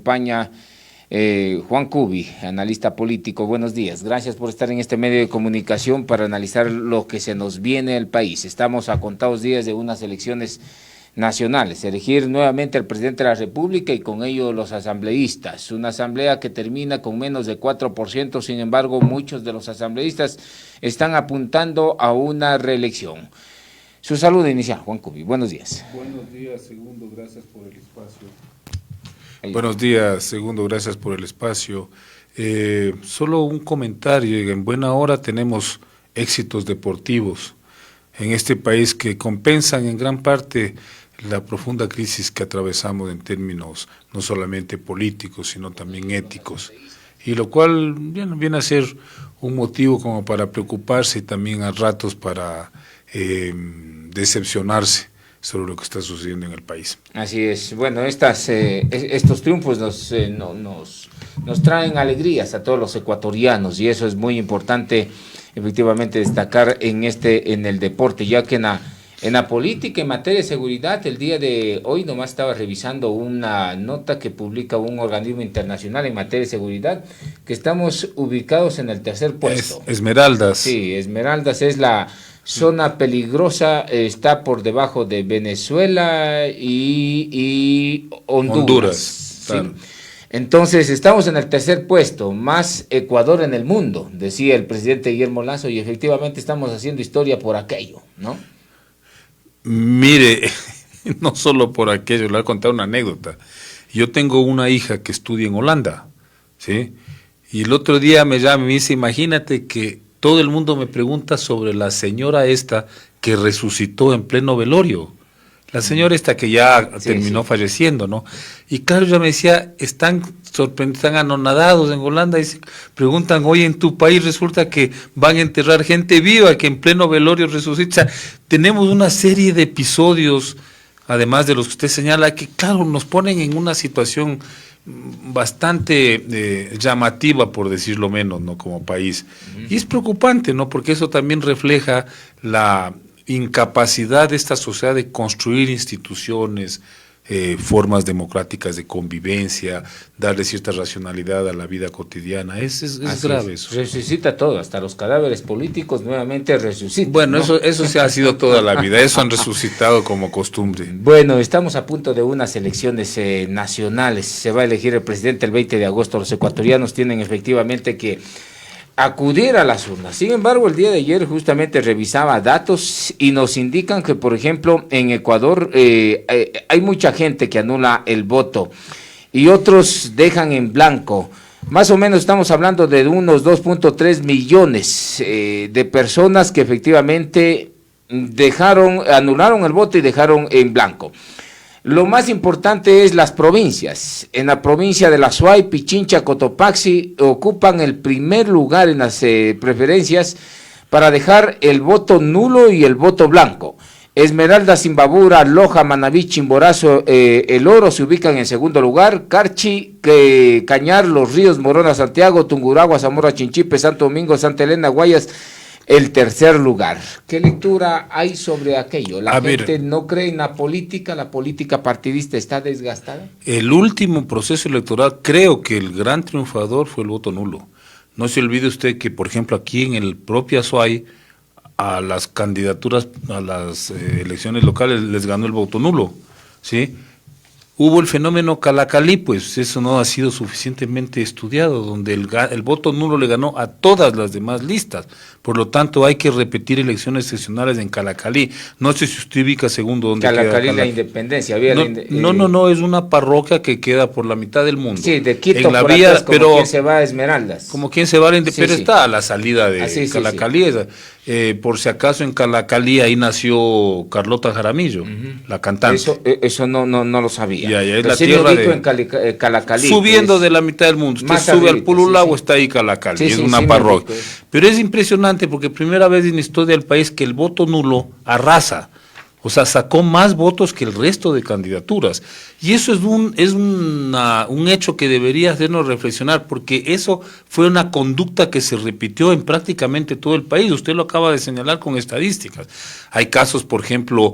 acompaña Juan Cubi, analista político. Buenos días, gracias por estar en este medio de comunicación para analizar lo que se nos viene al país. Estamos a contados días de unas elecciones nacionales, elegir nuevamente al presidente de la República y con ello los asambleístas. Una asamblea que termina con menos de 4%, sin embargo, muchos de los asambleístas están apuntando a una reelección. Su saludo inicial, Juan Cubi. Buenos días. Buenos días, Segundo, gracias por el espacio. Buenos días, Segundo, gracias por el espacio. Solo un comentario, en buena hora tenemos éxitos deportivos en este país que compensan en gran parte la profunda crisis que atravesamos en términos no solamente políticos, sino también éticos, y lo cual viene a ser un motivo como para preocuparse y también a ratos para decepcionarse sobre lo que está sucediendo en el país. Así es. Bueno, estos triunfos nos traen alegrías a todos los ecuatorianos y eso es muy importante, efectivamente, destacar en el deporte, ya que en la política, en materia de seguridad, el día de hoy nomás estaba revisando una nota que publica un organismo internacional en materia de seguridad, que estamos ubicados en el tercer puesto. Esmeraldas. Sí, Esmeraldas es la zona peligrosa, está por debajo de Venezuela y Honduras. Claro. ¿Sí? Entonces, estamos en el tercer puesto, más Ecuador en el mundo, decía el presidente Guillermo Lasso, y efectivamente estamos haciendo historia por aquello, ¿no? Mire, no solo por aquello, le voy a contar una anécdota. Yo tengo una hija que estudia en Holanda, ¿sí? Y el otro día me llama y me dice, imagínate que todo el mundo me pregunta sobre la señora esta que resucitó en pleno velorio. La señora esta que ya terminó falleciendo, ¿no? Y claro, ya me decía, están sorprendidos, están anonadados en Holanda, y preguntan, oye, en tu país resulta que van a enterrar gente viva, que en pleno velorio resucita. O sea, tenemos una serie de episodios, además de los que usted señala, que claro, nos ponen en una situación bastante llamativa, por decirlo menos, ¿no? Como país. Y es preocupante, ¿no? Porque eso también refleja la incapacidad de esta sociedad de construir instituciones, formas democráticas de convivencia, darle cierta racionalidad a la vida cotidiana. Es grave eso. Resucita todo, hasta los cadáveres políticos nuevamente resucitan. Bueno, ¿no? eso se ha sido toda la vida, eso han resucitado como costumbre. Bueno, estamos a punto de unas elecciones nacionales, se va a elegir el presidente el 20 de agosto, los ecuatorianos tienen efectivamente que acudir a las urnas. Sin embargo, el día de ayer justamente revisaba datos y nos indican que, por ejemplo, en Ecuador hay mucha gente que anula el voto y otros dejan en blanco. Más o menos estamos hablando de unos 2.3 millones de personas que efectivamente anularon el voto y dejaron en blanco. Lo más importante es las provincias. En la provincia de La Suay, Pichincha, Cotopaxi ocupan el primer lugar en las preferencias para dejar el voto nulo y el voto blanco. Esmeraldas, Imbabura, Loja, Manabí, Chimborazo, El Oro se ubican en segundo lugar. Carchi, Cañar, Los Ríos, Morona, Santiago, Tungurahua, Zamora, Chinchipe, Santo Domingo, Santa Elena, Guayas, el tercer lugar. ¿Qué lectura hay sobre aquello? ¿La gente no cree en la política partidista está desgastada? El último proceso electoral, creo que el gran triunfador fue el voto nulo. No se olvide usted que, por ejemplo, aquí en el propio Azuay, a las candidaturas, a las elecciones locales les ganó el voto nulo, ¿sí? Hubo el fenómeno Calacalí, pues eso no ha sido suficientemente estudiado, donde el voto nulo le ganó a todas las demás listas. Por lo tanto, hay que repetir elecciones seccionales en Calacalí. No sé si usted ubica segundo dónde queda Calacalí. La Independencia. No, es una parroquia que queda por la mitad del mundo. Sí, de Quito en la por vía, atrás, como quien se va a Esmeraldas. Como quien se va a la Independencia, pero está a la salida de Calacalí. Por si acaso en Calacalí ahí nació Carlota Jaramillo, la cantante. Eso no lo sabía. Ya, es la tierra en Calacalí. Subiendo de la mitad del mundo. Usted sube al Pululagua, está ahí Calacalí, es una parroquia. Pero es impresionante porque primera vez en la historia del país que el voto nulo arrasa. O sea, sacó más votos que el resto de candidaturas. Y eso es un hecho que debería hacernos reflexionar, porque eso fue una conducta que se repitió en prácticamente todo el país. Usted lo acaba de señalar con estadísticas. Hay casos, por ejemplo,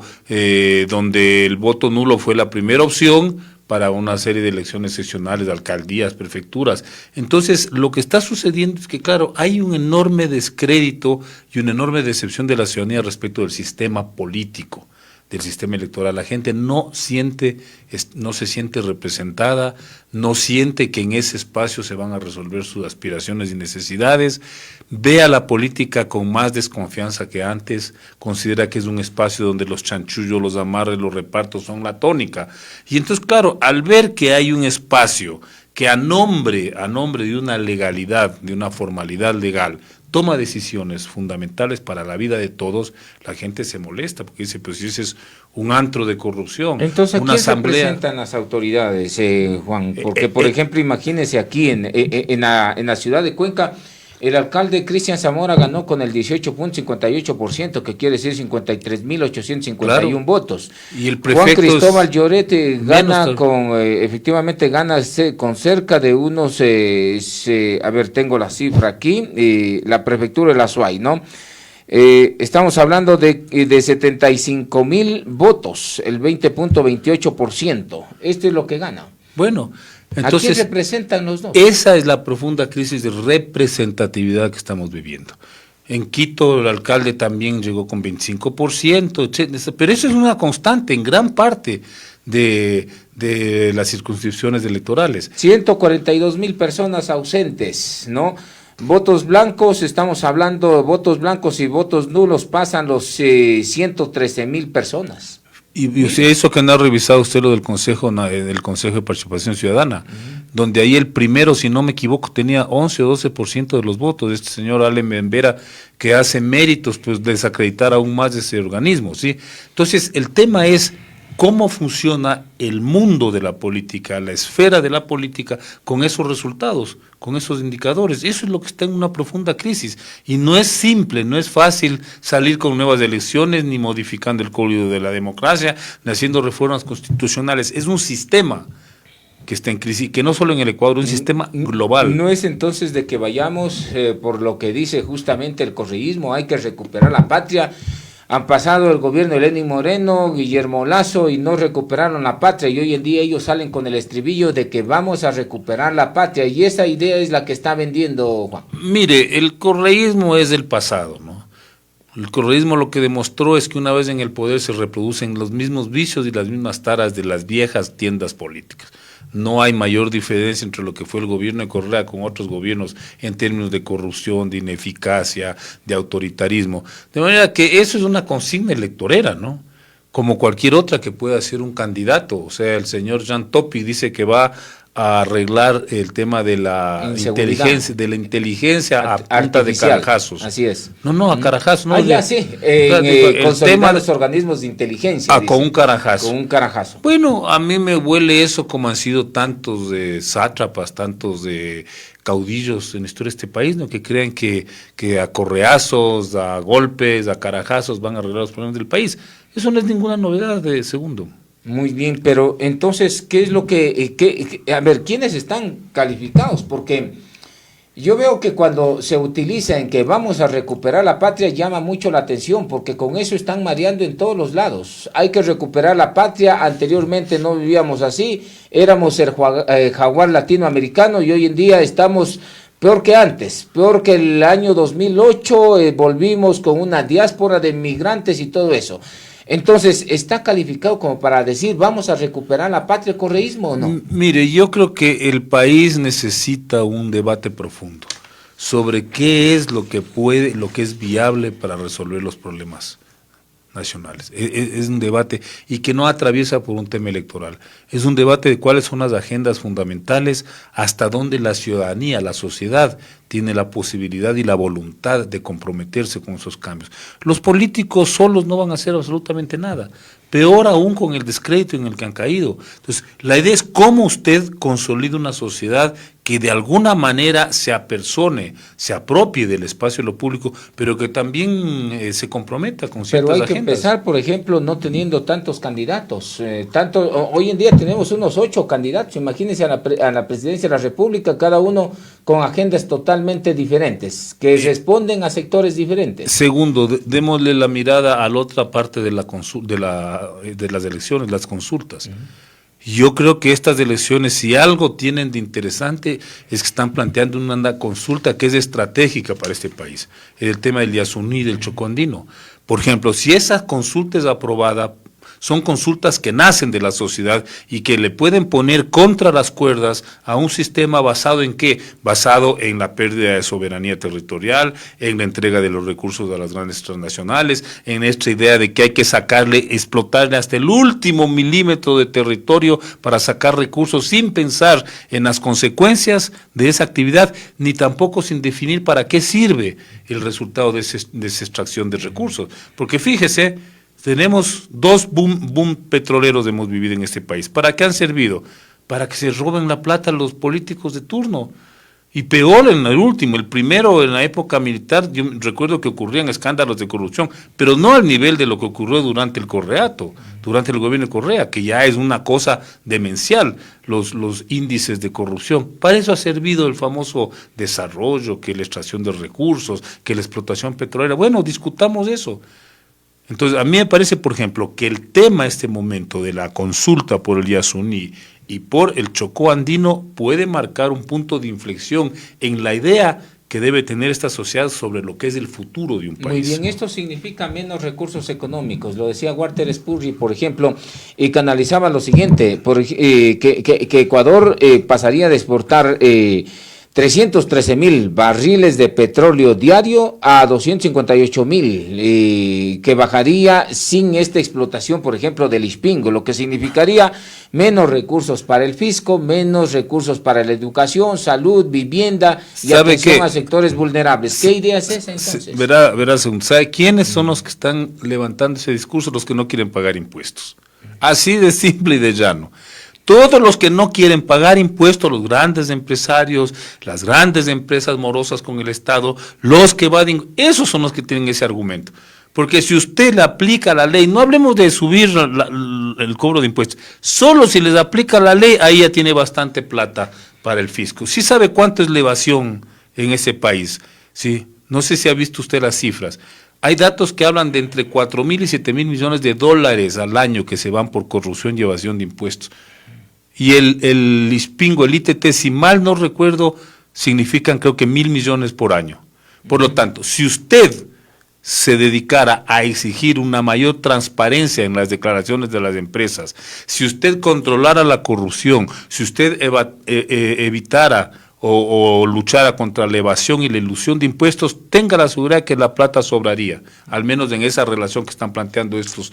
donde el voto nulo fue la primera opción, para una serie de elecciones seccionales, de alcaldías, prefecturas. Entonces, lo que está sucediendo es que, claro, hay un enorme descrédito y una enorme decepción de la ciudadanía respecto del sistema político, del sistema electoral. La gente no se siente representada, no siente que en ese espacio se van a resolver sus aspiraciones y necesidades, ve a la política con más desconfianza que antes, considera que es un espacio donde los chanchullos, los amarres, los repartos son la tónica. Y entonces, claro, al ver que hay un espacio que a nombre de una legalidad, de una formalidad legal, toma decisiones fundamentales para la vida de todos, la gente se molesta porque dice, pues si ese es un antro de corrupción, entonces, una ¿a quién asamblea. representan las autoridades, Juan? Porque, por ejemplo, imagínese aquí en la ciudad de Cuenca, el alcalde Cristian Zamora ganó con el 18.58%, que quiere decir 53.851 Claro. votos. Y el Juan prefecto Cristóbal Llorete gana menos, efectivamente gana con cerca de unos, a ver, tengo la cifra aquí, la prefectura de la Suay, ¿no? Estamos hablando de 75.000 votos, el 20.28%. Este es lo que gana. bueno, ¿A quién entonces representan los dos? esa es la profunda crisis de representatividad que estamos viviendo. En Quito el alcalde también llegó con 25%, pero eso es una constante en gran parte de las circunscripciones electorales. 142.000 personas ausentes, ¿no? Votos blancos, estamos hablando de votos blancos y votos nulos, pasan los 113.000 personas. Y eso que no ha revisado usted lo del Consejo de Participación Ciudadana, donde ahí el primero, si no me equivoco, tenía 11 o 12% de los votos, este señor Allen Benvera, que hace méritos, pues desacreditar aún más ese organismo, ¿sí? Entonces, el tema es cómo funciona el mundo de la política, la esfera de la política, con esos resultados, con esos indicadores. Eso es lo que está en una profunda crisis. Y no es simple, no es fácil salir con nuevas elecciones, ni modificando el código de la democracia, ni haciendo reformas constitucionales. Es un sistema que está en crisis, que no solo en el Ecuador, un sistema global. No es entonces de que vayamos por lo que dice justamente el correísmo, hay que recuperar la patria. Han pasado el gobierno de Lenín Moreno, Guillermo Lasso, y no recuperaron la patria, y hoy en día ellos salen con el estribillo de que vamos a recuperar la patria, y esa idea es la que está vendiendo Juan. Mire, el correísmo es del pasado, ¿no? El correísmo lo que demostró es que una vez en el poder se reproducen los mismos vicios y las mismas taras de las viejas tiendas políticas. No hay mayor diferencia entre lo que fue el gobierno de Correa con otros gobiernos en términos de corrupción, de ineficacia, de autoritarismo. De manera que eso es una consigna electorera, ¿no? Como cualquier otra que pueda ser un candidato. O sea, el señor Jean Topi dice que va a arreglar el tema de la inteligencia a punta de carajazos. Así es. No, a carajazos. No, ya sí, consolidar los organismos de inteligencia. Con un carajazo. Con un carajazo. Bueno, a mí me huele eso como han sido tantos de sátrapas, tantos de caudillos en la historia de este país, ¿no? Que crean que a correazos, a golpes, a carajazos van a arreglar los problemas del país. Eso no es ninguna novedad de segundo. Muy bien, pero entonces, ¿qué es lo a ver, ¿quiénes están calificados? Porque yo veo que cuando se utiliza en que vamos a recuperar la patria llama mucho la atención, porque con eso están mareando en todos los lados. Hay que recuperar la patria, anteriormente no vivíamos así, éramos el jaguar latinoamericano y hoy en día estamos peor que antes, peor que el año 2008, volvimos con una diáspora de migrantes y todo eso. Entonces, ¿está calificado como para decir vamos a recuperar la patria, el correísmo o no? Mire, yo creo que el país necesita un debate profundo sobre qué es lo que es viable para resolver los problemas nacionales. Es un debate y que no atraviesa por un tema electoral. Es un debate de cuáles son las agendas fundamentales, hasta dónde la ciudadanía, la sociedad, tiene la posibilidad y la voluntad de comprometerse con esos cambios. Los políticos solos no van a hacer absolutamente nada, peor aún con el descrédito en el que han caído. Entonces, la idea es cómo usted consolida una sociedad que de alguna manera se apersone, se apropie del espacio de lo público, pero que también se comprometa con ciertas agendas. Pero hay que empezar, por ejemplo, no teniendo tantos candidatos. Hoy en día tenemos unos 8 candidatos, imagínense a la presidencia de la República, cada uno con agendas totalmente diferentes, que responden a sectores diferentes. Segundo, démosle la mirada a la otra parte de las elecciones, las consultas. Yo creo que estas elecciones, si algo tienen de interesante, es que están planteando una consulta que es estratégica para este país, el tema del Yasuní y del Chocó andino. Por ejemplo, si esa consulta es aprobada, son consultas que nacen de la sociedad y que le pueden poner contra las cuerdas a un sistema basado en ¿qué? Basado en la pérdida de soberanía territorial, en la entrega de los recursos a las grandes transnacionales, en esta idea de que hay que sacarle, explotarle hasta el último milímetro de territorio para sacar recursos sin pensar en las consecuencias de esa actividad, ni tampoco sin definir para qué sirve el resultado de esa extracción de recursos. Porque fíjese, tenemos dos boom petroleros hemos vivido en este país. ¿Para qué han servido? Para que se roben la plata los políticos de turno. Y peor en el último, el primero en la época militar, yo recuerdo que ocurrían escándalos de corrupción, pero no al nivel de lo que ocurrió durante el Correato, durante el gobierno de Correa, que ya es una cosa demencial, los índices de corrupción. Para eso ha servido el famoso desarrollo, que la extracción de recursos, que la explotación petrolera. Bueno, discutamos eso. Entonces, a mí me parece, por ejemplo, que el tema este momento de la consulta por el Yasuní y por el Chocó andino puede marcar un punto de inflexión en la idea que debe tener esta sociedad sobre lo que es el futuro de un país. Muy bien, esto significa menos recursos económicos. Lo decía Walter Spurri, por ejemplo, y canalizaba lo siguiente, que Ecuador pasaría de exportar 313,000 barriles de petróleo diario a 258,000, que bajaría sin esta explotación, por ejemplo, del Ispingo, lo que significaría menos recursos para el fisco, menos recursos para la educación, salud, vivienda y atención a sectores vulnerables. ¿Qué idea es esa entonces? Verás, ¿sabe quiénes son los que están levantando ese discurso? Los que no quieren pagar impuestos. Así de simple y de llano. Todos los que no quieren pagar impuestos, los grandes empresarios, las grandes empresas morosas con el Estado, los que evaden, esos son los que tienen ese argumento. Porque si usted le aplica la ley, no hablemos de subir el cobro de impuestos, solo si les aplica la ley, ahí ya tiene bastante plata para el fisco. ¿Sí sabe cuánto es la evasión en ese país? Sí, no sé si ha visto usted las cifras. Hay datos que hablan de entre 4,000 y 7,000 millones de dólares al año que se van por corrupción y evasión de impuestos. Y el Ispingo, el ITT, si mal no recuerdo, significan creo que 1,000 millones por año. Por lo tanto, si usted se dedicara a exigir una mayor transparencia en las declaraciones de las empresas, si usted controlara la corrupción, si usted evitara o luchara contra la evasión y la ilusión de impuestos, tenga la seguridad que la plata sobraría, al menos en esa relación que están planteando estos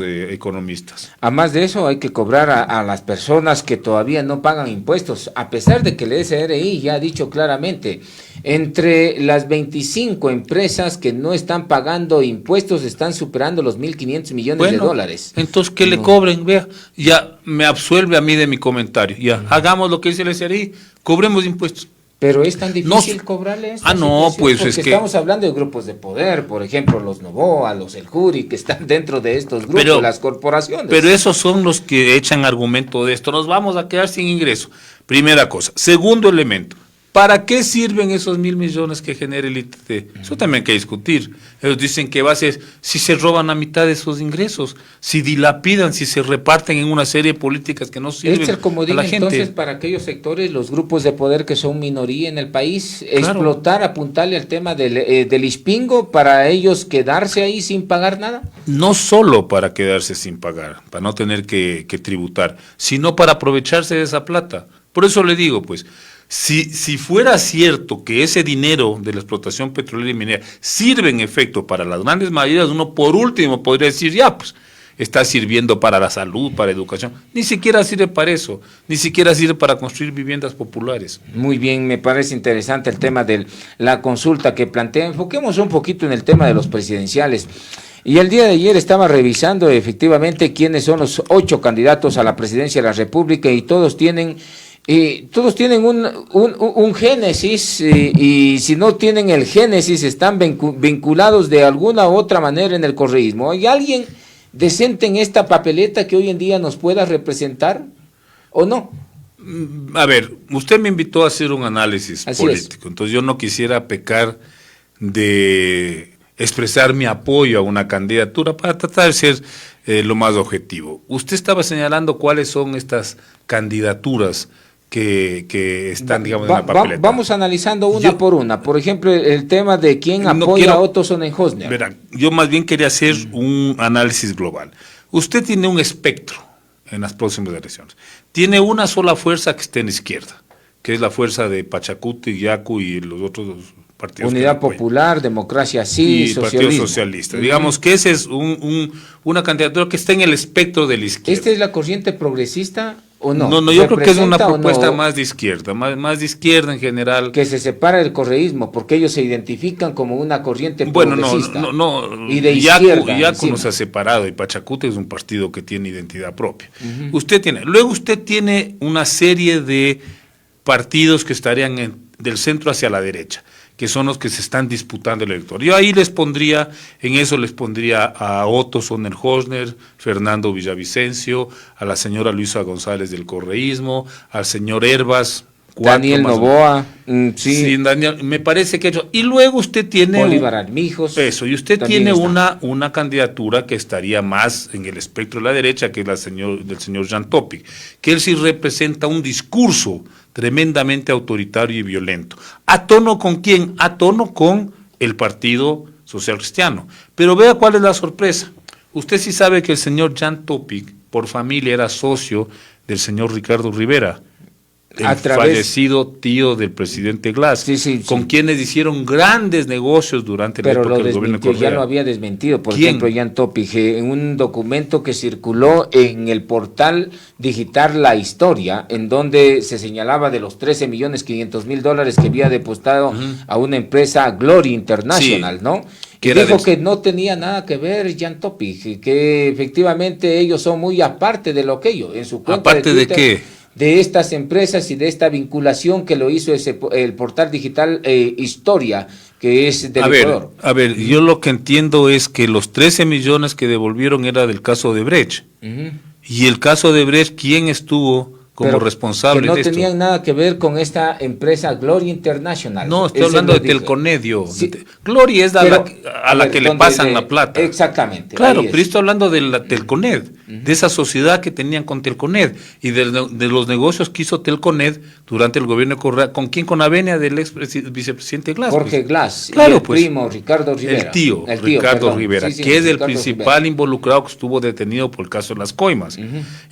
economistas. Además de eso, hay que cobrar a las personas que todavía no pagan impuestos, a pesar de que el SRI ya ha dicho claramente, entre las 25 empresas que no están pagando impuestos están superando los 1.500 millones de dólares. Entonces, que le cobren, vea, ya me absuelve a mí de mi comentario, ya, hagamos lo que dice el SRI, cobremos impuestos. Pero es tan difícil cobrarle esta situación, pues porque es que estamos hablando de grupos de poder, por ejemplo, los Novoa, los El Juri, que están dentro de estos grupos, las corporaciones. Pero esos son los que echan argumento de esto, nos vamos a quedar sin ingreso. Primera cosa. Segundo elemento, ¿para qué sirven esos 1,000 millones que genera el ITT? Eso también hay que discutir. Ellos dicen que va a ser si se roban a mitad de esos ingresos, si dilapidan, si se reparten en una serie de políticas que no sirven es el comodín, a la gente. Entonces, para aquellos sectores, los grupos de poder que son minoría en el país, explotar, apuntarle al tema del Ispingo para ellos quedarse ahí sin pagar nada. No solo para quedarse sin pagar, para no tener que tributar, sino para aprovecharse de esa plata. Por eso le digo, pues, si fuera cierto que ese dinero de la explotación petrolera y minera sirve en efecto para las grandes mayorías, uno por último podría decir, ya, pues, está sirviendo para la salud, para la educación. Ni siquiera sirve para eso, ni siquiera sirve para construir viviendas populares. Muy bien, me parece interesante el tema de la consulta que plantea. Enfoquemos un poquito en el tema de los presidenciales. Y el día de ayer estaba revisando efectivamente quiénes son los 8 candidatos a la presidencia de la República y todos tienen un génesis y si no tienen el génesis están vinculados de alguna u otra manera en el correísmo. ¿Hay alguien decente en esta papeleta que hoy en día nos pueda representar o no? A ver, usted me invitó a hacer un análisis político, entonces yo no quisiera pecar de expresar mi apoyo a una candidatura para tratar de ser lo más objetivo. Usted estaba señalando cuáles son estas candidaturas que están, digamos, en la papeleta. Vamos analizando una por una. Por ejemplo, el tema de quién apoya a Otto Sonnenhösner. Verán, yo más bien quería hacer un análisis global. Usted tiene un espectro en las próximas elecciones. Tiene una sola fuerza que está en la izquierda, que es la fuerza de Pachacuti, Yacu y los otros partidos. Unidad Popular, Democracia Sí, y Partido Socialista. Digamos que ese es una candidatura que está en el espectro de la izquierda. ¿Esta es la corriente progresista o no? No, yo creo que es una propuesta más de izquierda, más de izquierda en general. Que se separa del correísmo, porque ellos se identifican como una corriente progresista. No, y de izquierda. Yacu no se ha separado y Pachacuti es un partido que tiene identidad propia. Luego usted tiene una serie de partidos que estarían del centro hacia la derecha, que son los que se están disputando el elector. Yo ahí les pondría a Otto Sonnenhösner, Fernando Villavicencio, a la señora Luisa González del correísmo, al señor Herbas, Daniel Noboa, sí, Daniel, me parece que y luego usted tiene Bolívar Armijos. Eso, y usted tiene una candidatura que estaría más en el espectro de la derecha, que es del señor Jan Topic, que él sí representa un discurso tremendamente autoritario y violento. ¿A tono con quién? A tono con el Partido Social Cristiano. Pero vea cuál es la sorpresa. Usted sí sabe que el señor Jan Topic, por familia, era socio del señor Ricardo Rivera, el fallecido tío del presidente Glass, con quienes hicieron grandes negocios durante la época del gobierno de Correa. Ya lo había desmentido, por ejemplo, Jan Topic, en un documento que circuló en el portal digital La Historia, en donde se señalaba de los $13.500.000 que había depositado a una empresa Glory International, ¿no? Y dijo que no tenía nada que ver Jan Topic, que efectivamente ellos son muy aparte de lo que ellos, en su cuenta ¿Aparte de qué? De estas empresas y de esta vinculación que lo hizo el portal digital Historia, que es del Ecuador. A ver, yo lo que entiendo es que los 13 millones que devolvieron era del caso de Brecht. Y el caso de Brecht, ¿quién estuvo como responsable que no de esto? Tenían nada que ver con esta empresa Glory International. No, estoy hablando de Telconedio. Sí. Glory es a la que le pasan la plata. Exactamente. Claro, pero estoy hablando de la Telconed, de esa sociedad que tenían con Telconed y de los negocios que hizo Telconed durante el gobierno de Correa. ¿Con quién? Con la venia del ex vicepresidente Glass. Jorge Glass, claro, y el primo Ricardo Rivera. El tío Ricardo Rivera, que es el principal involucrado que estuvo detenido por el caso de las coimas.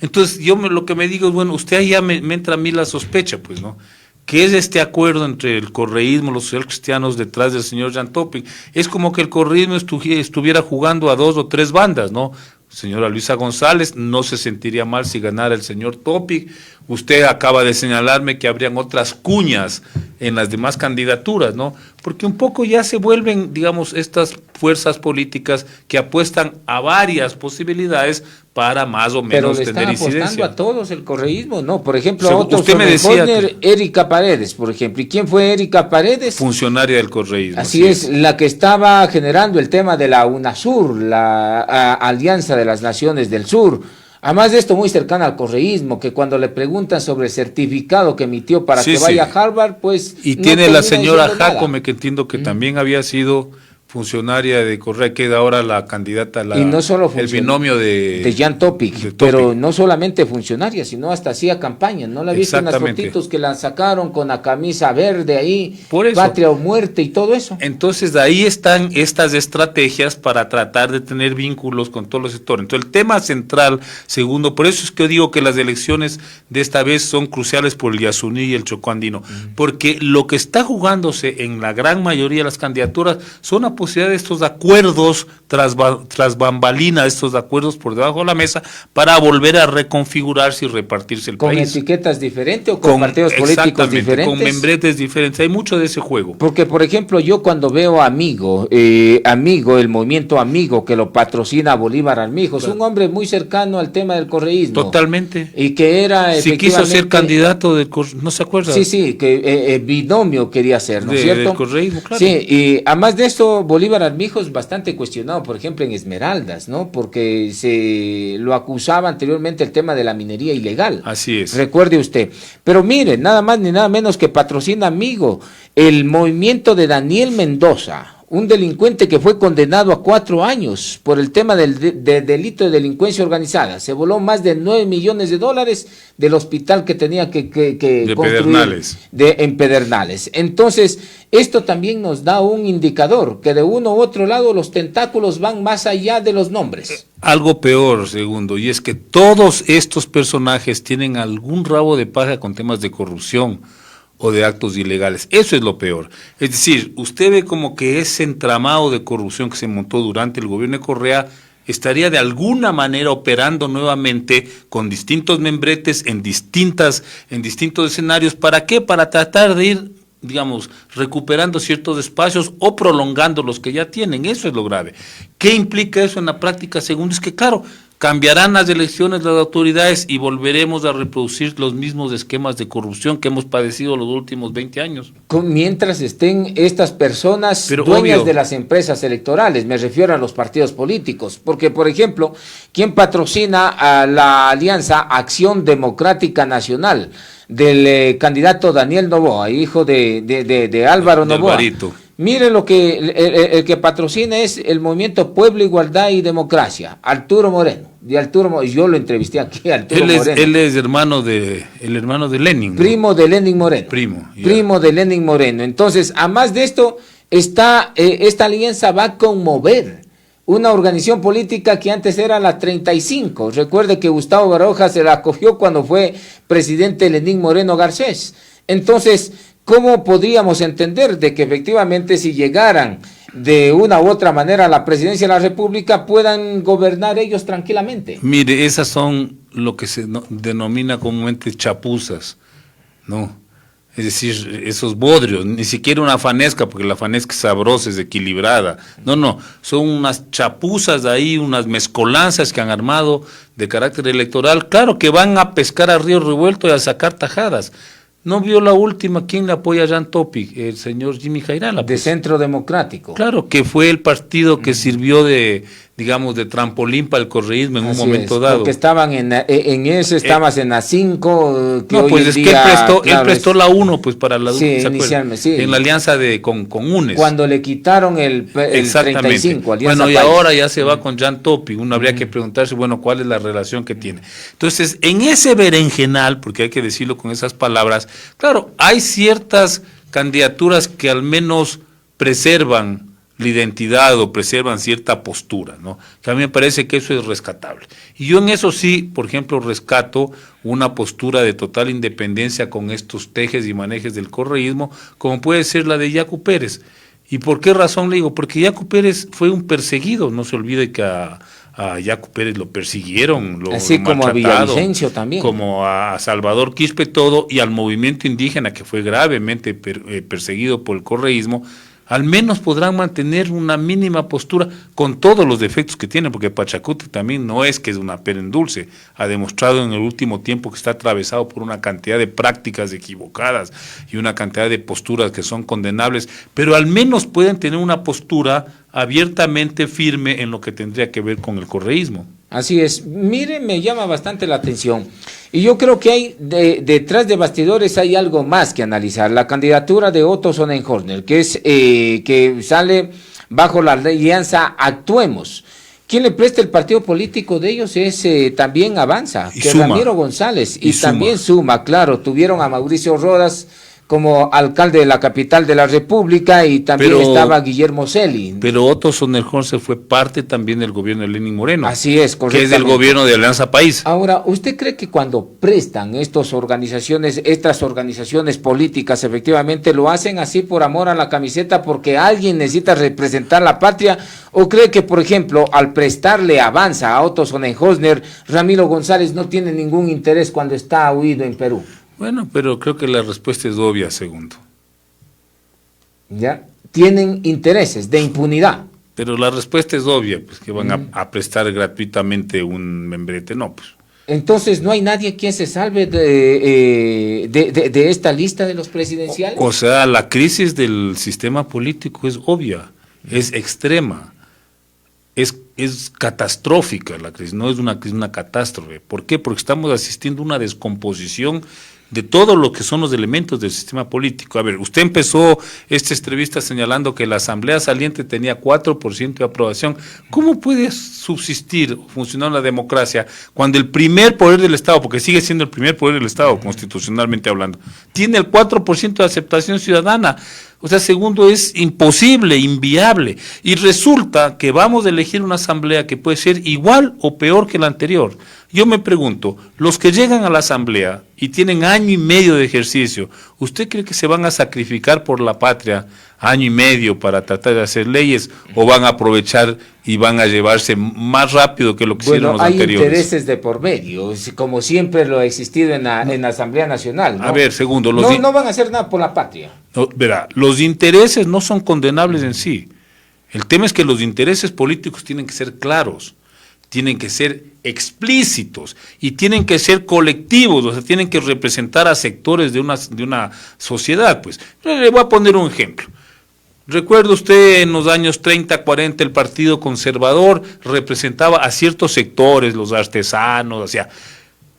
Entonces, lo que me digo es, bueno, usted ahí ya me entra a mí la sospecha, pues, ¿no? ¿Qué es este acuerdo entre el correísmo, los socialcristianos detrás del señor Jan Topic? Es como que el correísmo estuviera jugando a 2 o 3 bandas, ¿no? Señora Luisa González, no se sentiría mal si ganara el señor Topic. Usted acaba de señalarme que habrían otras cuñas en las demás candidaturas, ¿no? Porque un poco ya se vuelven, digamos, estas fuerzas políticas que apuestan a varias posibilidades para más o menos tener incidencia. Pero le están apostando a todos el correísmo, ¿no? Por ejemplo, Otto Sonnenhösner, Erika Paredes, por ejemplo. ¿Y quién fue Erika Paredes? Funcionaria del correísmo. Así es, la que estaba generando el tema de la UNASUR, la Alianza de las Naciones del Sur. Además de esto, muy cercana al correísmo, que cuando le preguntan sobre el certificado que emitió para que vaya a Harvard, pues... Y no tiene la señora Jacome, que entiendo que también había sido funcionaria de Correa, que ahora la candidata, y no solo el binomio de Jan Topic, pero no solamente funcionaria, sino hasta hacía campaña. ¿No la viste en las fotitos que la sacaron con la camisa verde ahí, Patria o Muerte y todo eso? Entonces de ahí están estas estrategias para tratar de tener vínculos con todos los sectores. Entonces el tema central, segundo, por eso es que yo digo que las elecciones de esta vez son cruciales por el Yasuní y el Chocó Andino, porque lo que está jugándose en la gran mayoría de las candidaturas son a posibilidad de estos acuerdos tras bambalinas, estos acuerdos por debajo de la mesa para volver a reconfigurarse y repartirse el país. ¿Con etiquetas diferentes o con partidos políticos diferentes? Con membretes diferentes, hay mucho de ese juego. Porque, por ejemplo, yo cuando veo Amigo, el movimiento Amigo que lo patrocina Bolívar Armijos, un hombre muy cercano al tema del correísmo. Totalmente. Y que era si quiso ser candidato del ¿no se acuerda? Sí, que binomio quería ser, ¿no es cierto? Del correísmo, claro. Sí, y además de esto, Bolívar Armijos bastante cuestionado, por ejemplo, en Esmeraldas, ¿no? Porque se lo acusaba anteriormente el tema de la minería ilegal. Así es. Recuerde usted. Pero mire, nada más ni nada menos que patrocina Amigo, el movimiento de Daniel Mendoza, un delincuente que fue condenado a 4 años por el tema de delito de delincuencia organizada. Se voló más de $9 millones del hospital que tenía que construir en Pedernales. Entonces, esto también nos da un indicador, que de uno u otro lado los tentáculos van más allá de los nombres. Algo peor, segundo, y es que todos estos personajes tienen algún rabo de paja con temas de corrupción o de actos ilegales. Eso es lo peor. Es decir, usted ve como que ese entramado de corrupción que se montó durante el gobierno de Correa estaría de alguna manera operando nuevamente con distintos membretes en distintos escenarios. ¿Para qué? Para tratar de ir, digamos, recuperando ciertos espacios o prolongando los que ya tienen. Eso es lo grave. ¿Qué implica eso en la práctica? Segundo, es que claro, cambiarán las elecciones las autoridades y volveremos a reproducir los mismos esquemas de corrupción que hemos padecido los últimos 20 años. Mientras estén estas personas dueñas de las empresas electorales, me refiero a los partidos políticos, porque por ejemplo, ¿quién patrocina a la alianza Acción Democrática Nacional del candidato Daniel Noboa, hijo de Álvaro Noboa? Alvarito. Mire lo que el que patrocina es el movimiento Pueblo, Igualdad y Democracia, Arturo Moreno. Yo lo entrevisté aquí, Arturo Moreno. Él es el hermano de Lenin. Primo de Lenin Moreno. Primo de Lenin Moreno. Entonces, además de esto, esta alianza va a conmover una organización política que antes era la 35. Recuerde que Gustavo Baroja se la acogió cuando fue presidente Lenín Moreno Garcés. Entonces, ¿cómo podríamos entender de que efectivamente si llegaran de una u otra manera a la presidencia de la República puedan gobernar ellos tranquilamente? Mire, esas son lo que se denomina comúnmente chapuzas, ¿no? Es decir, esos bodrios, ni siquiera una fanesca, porque la fanesca es sabrosa, es equilibrada. No, son unas chapuzas ahí, unas mezcolanzas que han armado de carácter electoral. Claro que van a pescar a río revuelto y a sacar tajadas. ¿No vio la última? ¿Quién le apoya a Jan Topic? El señor Jimmy Jairala. De Centro Democrático. Claro, que fue el partido que sirvió de trampolín para el correísmo en un momento dado. Porque estaban en eso, estabas en la 5. No, pues es que él prestó la 1 pues para la inicialmente, sí. En la alianza con UNES. Cuando le quitaron el 35, Alianza Bueno, y País. ahora ya se va con Jan Topic. Uno habría que preguntarse, bueno, ¿cuál es la relación que tiene? Entonces, en ese berenjenal, porque hay que decirlo con esas palabras, claro, hay ciertas candidaturas que al menos preservan la identidad o preservan cierta postura, ¿no? Que a mí me parece que eso es rescatable. Y yo en eso sí, por ejemplo, rescato una postura de total independencia con estos tejes y manejes del correísmo, como puede ser la de Yacu Pérez. ¿Y por qué razón le digo? Porque Yacu Pérez fue un perseguido, no se olvide que a Yacu Pérez lo persiguieron, así como a Villavicencio también, como a Salvador Quispe, todo, y al movimiento indígena que fue gravemente perseguido por el correísmo. Al menos podrán mantener una mínima postura con todos los defectos que tiene, porque Pachacuti también no es que es una pera en dulce, ha demostrado en el último tiempo que está atravesado por una cantidad de prácticas equivocadas y una cantidad de posturas que son condenables, pero al menos pueden tener una postura abiertamente firme en lo que tendría que ver con el correísmo. Así es. Mire, me llama bastante la atención. Y yo creo que hay detrás de bastidores hay algo más que analizar. La candidatura de Otto Sonnenhorner, que es que sale bajo la alianza Actuemos. Quien le presta el partido político de ellos es también Avanza, y que Suma. Ramiro González, y también Suma, claro. Tuvieron a Mauricio Rodas como alcalde de la capital de la República y también estaba Guillermo Celi. Pero Otto Sonnenhorner fue parte también del gobierno de Lenín Moreno. Así es, correcto. Que es del gobierno de Alianza País. Ahora, ¿usted cree que cuando prestan estas organizaciones políticas, efectivamente lo hacen así por amor a la camiseta porque alguien necesita representar la patria? ¿O cree que, por ejemplo, al prestarle Avanza a Otto Sonnenhorner, Ramiro González no tiene ningún interés cuando está huido en Perú? Bueno, pero creo que la respuesta es obvia, segundo. ¿Ya? Tienen intereses de impunidad. Pero la respuesta es obvia, pues que van a prestar gratuitamente un membrete, no, pues. Entonces, ¿no hay nadie quien se salve de esta lista de los presidenciales? O sea, la crisis del sistema político es obvia, es extrema, es catastrófica la crisis, no es una crisis, una catástrofe. ¿Por qué? Porque estamos asistiendo a una descomposición de todo lo que son los elementos del sistema político. A ver, usted empezó esta entrevista señalando que la Asamblea saliente tenía 4% de aprobación. ¿Cómo puede subsistir o funcionar la democracia cuando el primer poder del Estado, porque sigue siendo el primer poder del Estado constitucionalmente hablando, tiene el 4% de aceptación ciudadana? O sea, segundo, es imposible, inviable. Y resulta que vamos a elegir una asamblea que puede ser igual o peor que la anterior. Yo me pregunto, los que llegan a la asamblea y tienen año y medio de ejercicio, ¿usted cree que se van a sacrificar por la patria año y medio para tratar de hacer leyes o van a aprovechar y van a llevarse más rápido que lo que hicieron los anteriores? Hay intereses de por medio, como siempre lo ha existido en la Asamblea Nacional, ¿no? A ver, segundo, no van a hacer nada por la patria. No, verá, los intereses no son condenables en sí. El tema es que los intereses políticos tienen que ser claros, tienen que ser explícitos y tienen que ser colectivos, o sea, tienen que representar a sectores de una sociedad. Pues le voy a poner un ejemplo. Recuerda usted en los años 30, 40, el Partido Conservador representaba a ciertos sectores, los artesanos, o sea,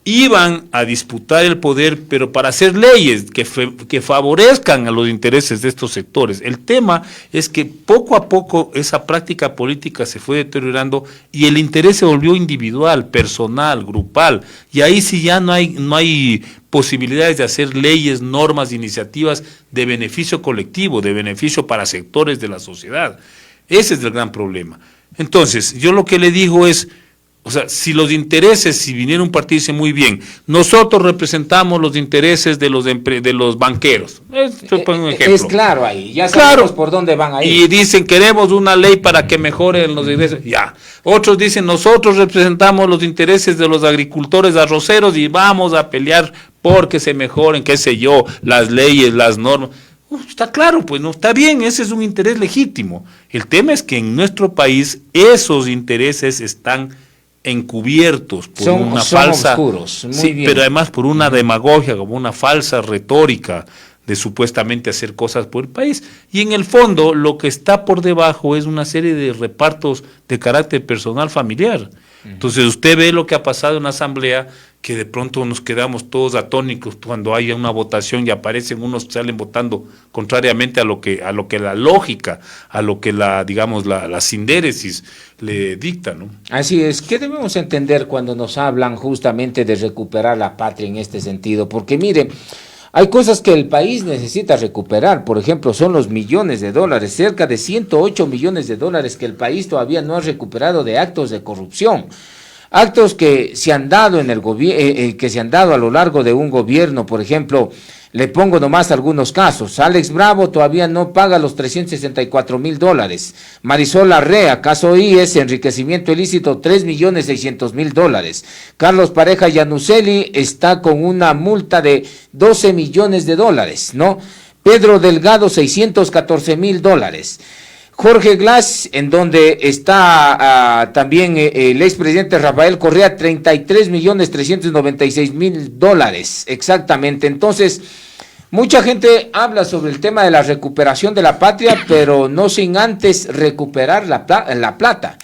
iban a disputar el poder, pero para hacer leyes que favorezcan a los intereses de estos sectores. El tema es que poco a poco esa práctica política se fue deteriorando y el interés se volvió individual, personal, grupal, y ahí sí ya no hay posibilidades de hacer leyes, normas, iniciativas de beneficio colectivo, de beneficio para sectores de la sociedad. Ese es el gran problema. Entonces, yo lo que le digo es, o sea, si los intereses, si viniera un partido y dice muy bien, nosotros representamos los intereses de los banqueros. Yo pongo un ejemplo. Es claro ahí, ya sabemos por dónde van a ir. Y dicen, queremos una ley para que mejoren los ingresos. Ya. Otros dicen, nosotros representamos los intereses de los agricultores arroceros y vamos a pelear porque se mejoren, qué sé yo, las leyes, las normas. Está claro, pues no, está bien, ese es un interés legítimo. El tema es que en nuestro país esos intereses están encubiertos por una falsa, oscuros, muy sí, bien. Pero además por una demagogia, como una falsa retórica de supuestamente hacer cosas por el país. Y en el fondo lo que está por debajo es una serie de repartos de carácter personal familiar. Entonces usted ve lo que ha pasado en la asamblea, que de pronto nos quedamos todos atónicos cuando haya una votación y aparecen unos que salen votando contrariamente a lo que la lógica, a lo que la sindéresis le dicta, ¿no? Así es. ¿Qué debemos entender cuando nos hablan justamente de recuperar la patria en este sentido? Porque mire, hay cosas que el país necesita recuperar, por ejemplo, son los millones de dólares, cerca de 108 millones de dólares que el país todavía no ha recuperado de actos de corrupción. Actos que se han dado en el que se han dado a lo largo de un gobierno, por ejemplo, le pongo nomás algunos casos. Alex Bravo todavía no paga los $364,000. Marisol Larrea, caso IES, enriquecimiento ilícito, $3,600,000. Carlos Pareja Yanuseli está con una multa de $12 millones, ¿no? Pedro Delgado, $614,000. Jorge Glass, en donde está también el expresidente Rafael Correa, $33,396,000, exactamente. Entonces, mucha gente habla sobre el tema de la recuperación de la patria, pero no sin antes recuperar la plata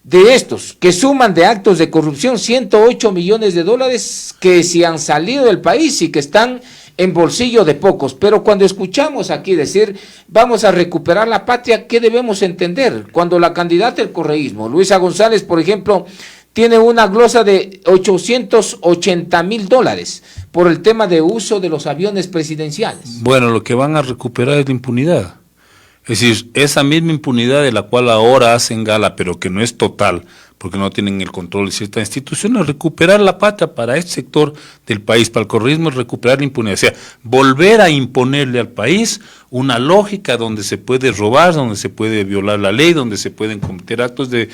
de estos, que suman de actos de corrupción 108 millones de dólares que se han salido del país y que están en bolsillo de pocos. Pero cuando escuchamos aquí decir vamos a recuperar la patria, ¿qué debemos entender? Cuando la candidata del correísmo, Luisa González, por ejemplo, tiene una glosa de $880,000 por el tema de uso de los aviones presidenciales. Bueno, lo que van a recuperar es la impunidad. Es decir, esa misma impunidad de la cual ahora hacen gala, pero que no es total, porque no tienen el control de ciertas instituciones, recuperar la patria para este sector del país, para el correísmo, es recuperar la impunidad, o sea, volver a imponerle al país una lógica donde se puede robar, donde se puede violar la ley, donde se pueden cometer actos de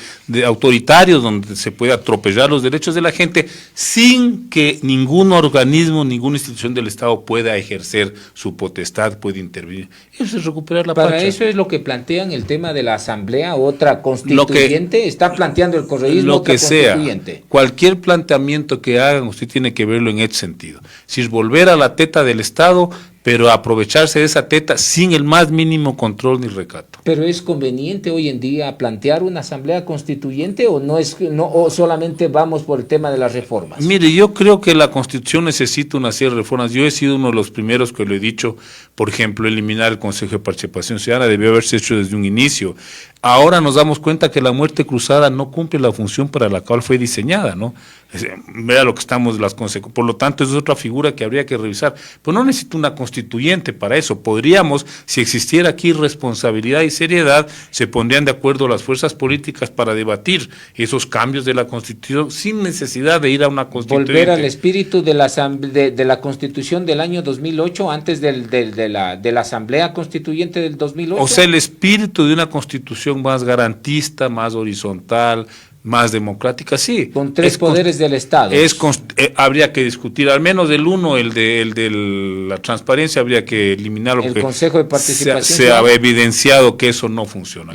autoritarios, donde se puede atropellar los derechos de la gente, sin que ningún organismo, ninguna institución del Estado pueda ejercer su potestad, puede intervenir. Eso es recuperar la patria. Para eso es lo que plantean el tema de la asamblea, otra constituyente, está planteando el correísmo, lo que sea, constituyente. Cualquier planteamiento que hagan, usted tiene que verlo en ese sentido. Si es volver a la teta del Estado, pero aprovecharse de esa teta sin el más mínimo control ni recato. ¿Pero es conveniente hoy en día plantear una asamblea constituyente o o solamente vamos por el tema de las reformas? Mire, yo creo que la Constitución necesita una serie de reformas. Yo he sido uno de los primeros que lo he dicho, por ejemplo, eliminar el Consejo de Participación Ciudadana, debió haberse hecho desde un inicio. Ahora nos damos cuenta que la muerte cruzada no cumple la función para la cual fue diseñada, ¿no? Vea lo que estamos, por lo tanto es otra figura que habría que revisar. Pues no necesita una constituyente para eso. Podríamos, si existiera aquí responsabilidad y seriedad, se pondrían de acuerdo las fuerzas políticas para debatir esos cambios de la Constitución sin necesidad de ir a una constituyente. Volver al espíritu de la Constitución del año 2008, antes de la Asamblea Constituyente del 2008. O sea, el espíritu de una Constitución más garantista, más horizontal, más democrática, sí. Con tres poderes del Estado. Habría que discutir, al menos del uno, el de la transparencia, habría que eliminarlo. El Consejo de Participación. Se ha evidenciado que eso no funciona,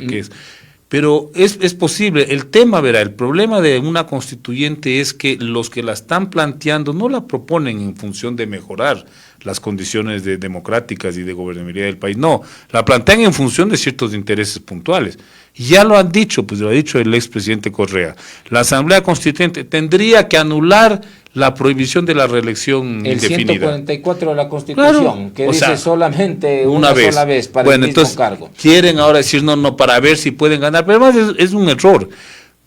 pero es posible. El tema, verá, el problema de una constituyente es que los que la están planteando no la proponen en función de mejorar las condiciones democráticas y de gobernabilidad del país, no, la plantean en función de ciertos intereses puntuales. Y ya lo han dicho, pues lo ha dicho el expresidente Correa, la Asamblea Constituyente tendría que anular la prohibición de la reelección indefinida. El 144 de la Constitución, claro, que dice solamente una sola vez para el mismo entonces, cargo. Quieren ahora decir no para ver si pueden ganar, pero además es un error.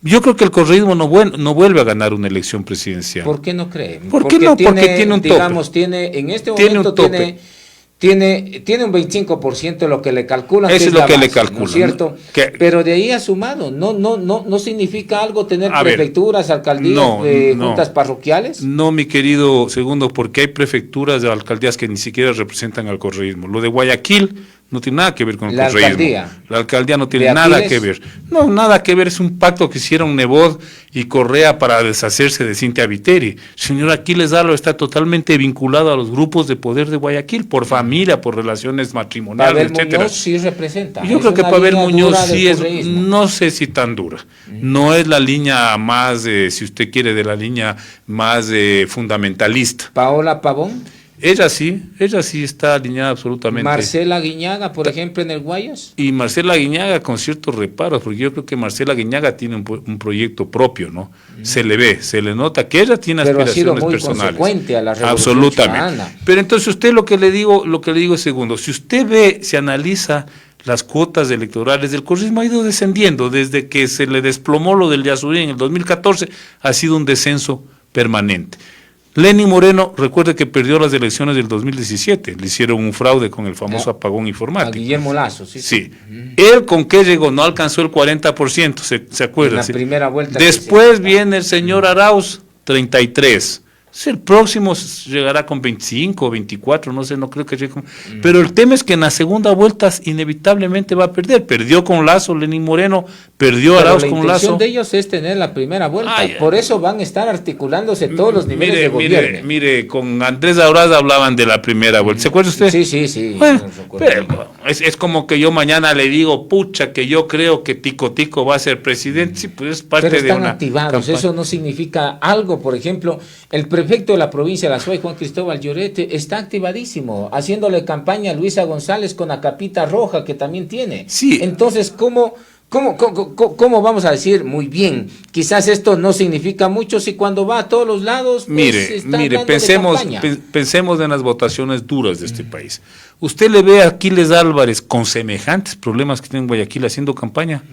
Yo creo que el correísmo no vuelve a ganar una elección presidencial. ¿Por qué no cree? Porque tiene un tope. Digamos, en este momento tiene un 25% de lo que le calculan. Eso que es lo la que base, le calculan. ¿no es cierto? Pero de ahí ha sumado. No significa algo tener prefecturas, alcaldías, juntas parroquiales. No, mi querido Segundo, porque hay prefecturas de alcaldías que ni siquiera representan al correísmo. Lo de Guayaquil no tiene nada que ver con el correísmo. La alcaldía no tiene nada que ver. No, nada que ver, es un pacto que hicieron Nebot y Correa para deshacerse de Cintia Viteri. Señor Aquiles Dalo está totalmente vinculado a los grupos de poder de Guayaquil, por familia, por relaciones matrimoniales, etcétera. Muñoz sí representa. Yo creo que Pavel Muñoz sí es, no sé si tan dura. No es la línea más, si usted quiere, de la línea más fundamentalista. Paola Pavón. Ella sí está alineada absolutamente. Marcela Guiñaga, por ejemplo, en el Guayas. Y Marcela Guiñaga con ciertos reparos, porque yo creo que Marcela Guiñaga tiene un proyecto propio, ¿no? Se le nota que ella tiene aspiraciones personales. Pero ha sido muy consecuente a la revolución absolutamente. Ciudadana. Pero entonces usted lo que le digo es segundo, si usted se analiza las cuotas electorales del correísmo ha ido descendiendo desde que se le desplomó lo del Yasurí en el 2014, ha sido un descenso permanente. Lenín Moreno, recuerde que perdió las elecciones del 2017, le hicieron un fraude con el famoso apagón informático. A Guillermo Lazo, sí. Sí. Él con qué llegó, no alcanzó el 40%, ¿se acuerda? En la primera vuelta. Después viene el señor Arauz, 33%. El próximo llegará con 25 o 24, no sé, no creo que llegue con... Pero el tema es que en la segunda vuelta inevitablemente va a perder. Perdió con Lazo, Lenín Moreno, perdió Arauz con Lazo. La intención de ellos es tener la primera vuelta. Por eso van a estar articulándose todos los niveles de gobierno. Mire, con Andrés Auraz hablaban de la primera vuelta. ¿Se acuerda usted? Sí. Bueno, pero es como que yo mañana le digo, pucha, que yo creo que Tico va a ser presidente. Sí, pues es parte de una... Pero están activados, eso no significa algo. Por ejemplo, el prefecto de la provincia de La Suay, Juan Cristóbal Llorete, está activadísimo, haciéndole campaña a Luisa González con la capita roja que también tiene. Sí. Entonces, ¿cómo vamos a decir muy bien? Quizás esto no significa mucho si cuando va a todos los lados. Pues, mire, pensemos en las votaciones duras de este país. ¿Usted le ve a Aquiles Álvarez con semejantes problemas que tiene en Guayaquil haciendo campaña?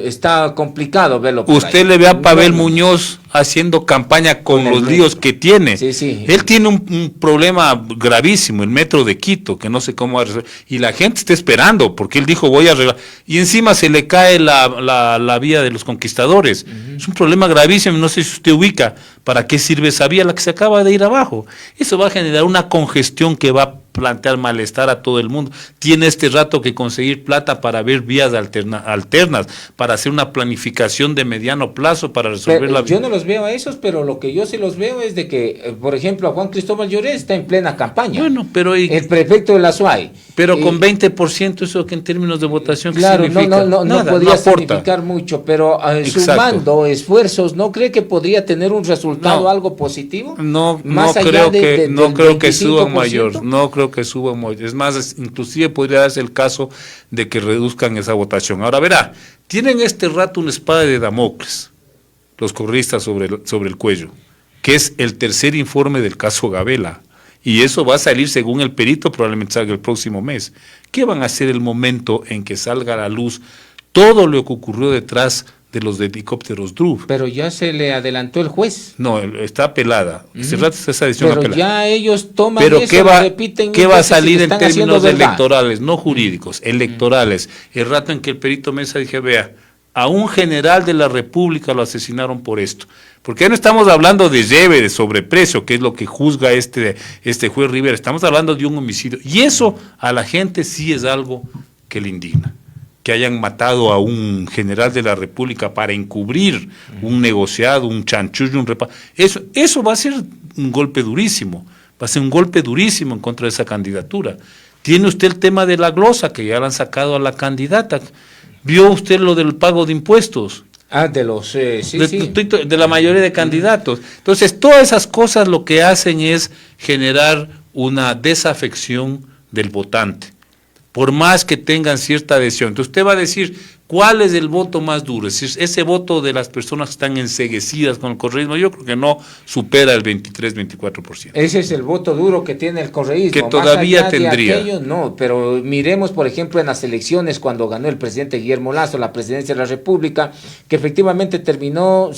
Está complicado verlo. ¿Usted le ve a Pavel Muñoz haciendo campaña con los líos que tiene? Sí. Él tiene un problema gravísimo, el metro de Quito, que no sé cómo va a resolver. Y la gente está esperando, porque él dijo voy a arreglar. Y encima se le cae la vía de los conquistadores. Es un problema gravísimo, no sé si usted ubica para qué sirve esa vía, la que se acaba de ir abajo. Eso va a generar una congestión que va a plantear malestar a todo el mundo. Tiene este rato que conseguir plata para ver vías alternas, para hacer una planificación de mediano plazo para resolver la vida. Yo no los veo a esos, pero lo que yo sí los veo es de que, por ejemplo, a Juan Cristóbal Lloré está en plena campaña. Bueno, pero... el prefecto de La Suay. Pero con 20% eso que en términos de votación claro, significa no podría significar mucho, pero sumando esfuerzos, ¿no cree que podría tener un resultado algo positivo? No creo que suba mayor, no creo que suba mayor. Es más, inclusive podría darse el caso de que reduzcan esa votación. Ahora verá, tienen este rato una espada de Damocles, los correístas sobre el cuello, que es el tercer informe del caso Gabela. Y eso va a salir, según el perito, probablemente salga el próximo mes. ¿Qué van a hacer el momento en que salga a la luz todo lo que ocurrió detrás de los helicópteros DRUV? Pero ya se le adelantó el juez. No, está apelada. Esa decisión pero apelada. Ya ellos toman pero eso, lo repiten. ¿Qué va a salir en términos electorales, no jurídicos, electorales? El rato en que el perito Mesa dije, vea, a un general de la República lo asesinaron por esto. Porque ya no estamos hablando de lleve, de sobreprecio, que es lo que juzga este juez Rivera. Estamos hablando de un homicidio. Y eso a la gente sí es algo que le indigna. Que hayan matado a un general de la República para encubrir un negociado, un chanchullo, un reparto. Eso va a ser un golpe durísimo. Va a ser un golpe durísimo en contra de esa candidatura. Tiene usted el tema de la glosa, que ya la han sacado a la candidata. ¿Vio usted lo del pago de impuestos? De los, de la mayoría de candidatos. Entonces, todas esas cosas lo que hacen es generar una desafección del votante, por más que tengan cierta adhesión. Entonces, usted va a decir, ¿cuál es el voto más duro? Es decir, ese voto de las personas que están enceguecidas con el correísmo, yo creo que no supera el 23-24%. Ese es el voto duro que tiene el correísmo. Que todavía más allá tendría. De aquello, no, pero miremos, por ejemplo, en las elecciones cuando ganó el presidente Guillermo Lasso la presidencia de la República, que efectivamente terminó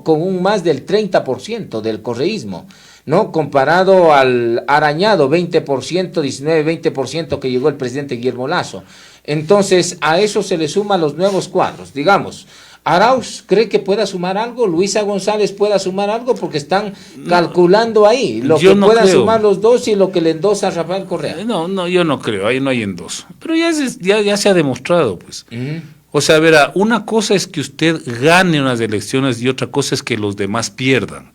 con un más del 30% del correísmo, ¿no? Comparado al arañado 20%, 19-20% que llegó el presidente Guillermo Lasso. Entonces, a eso se le suman los nuevos cuadros. Digamos, Arauz cree que pueda sumar algo, Luisa González pueda sumar algo, porque están calculando ahí lo que puedan sumar los dos y lo que le endosa Rafael Correa. No, yo no creo, ahí no hay endoso. Pero ya se ha demostrado, pues. O sea, verá, una cosa es que usted gane unas elecciones y otra cosa es que los demás pierdan.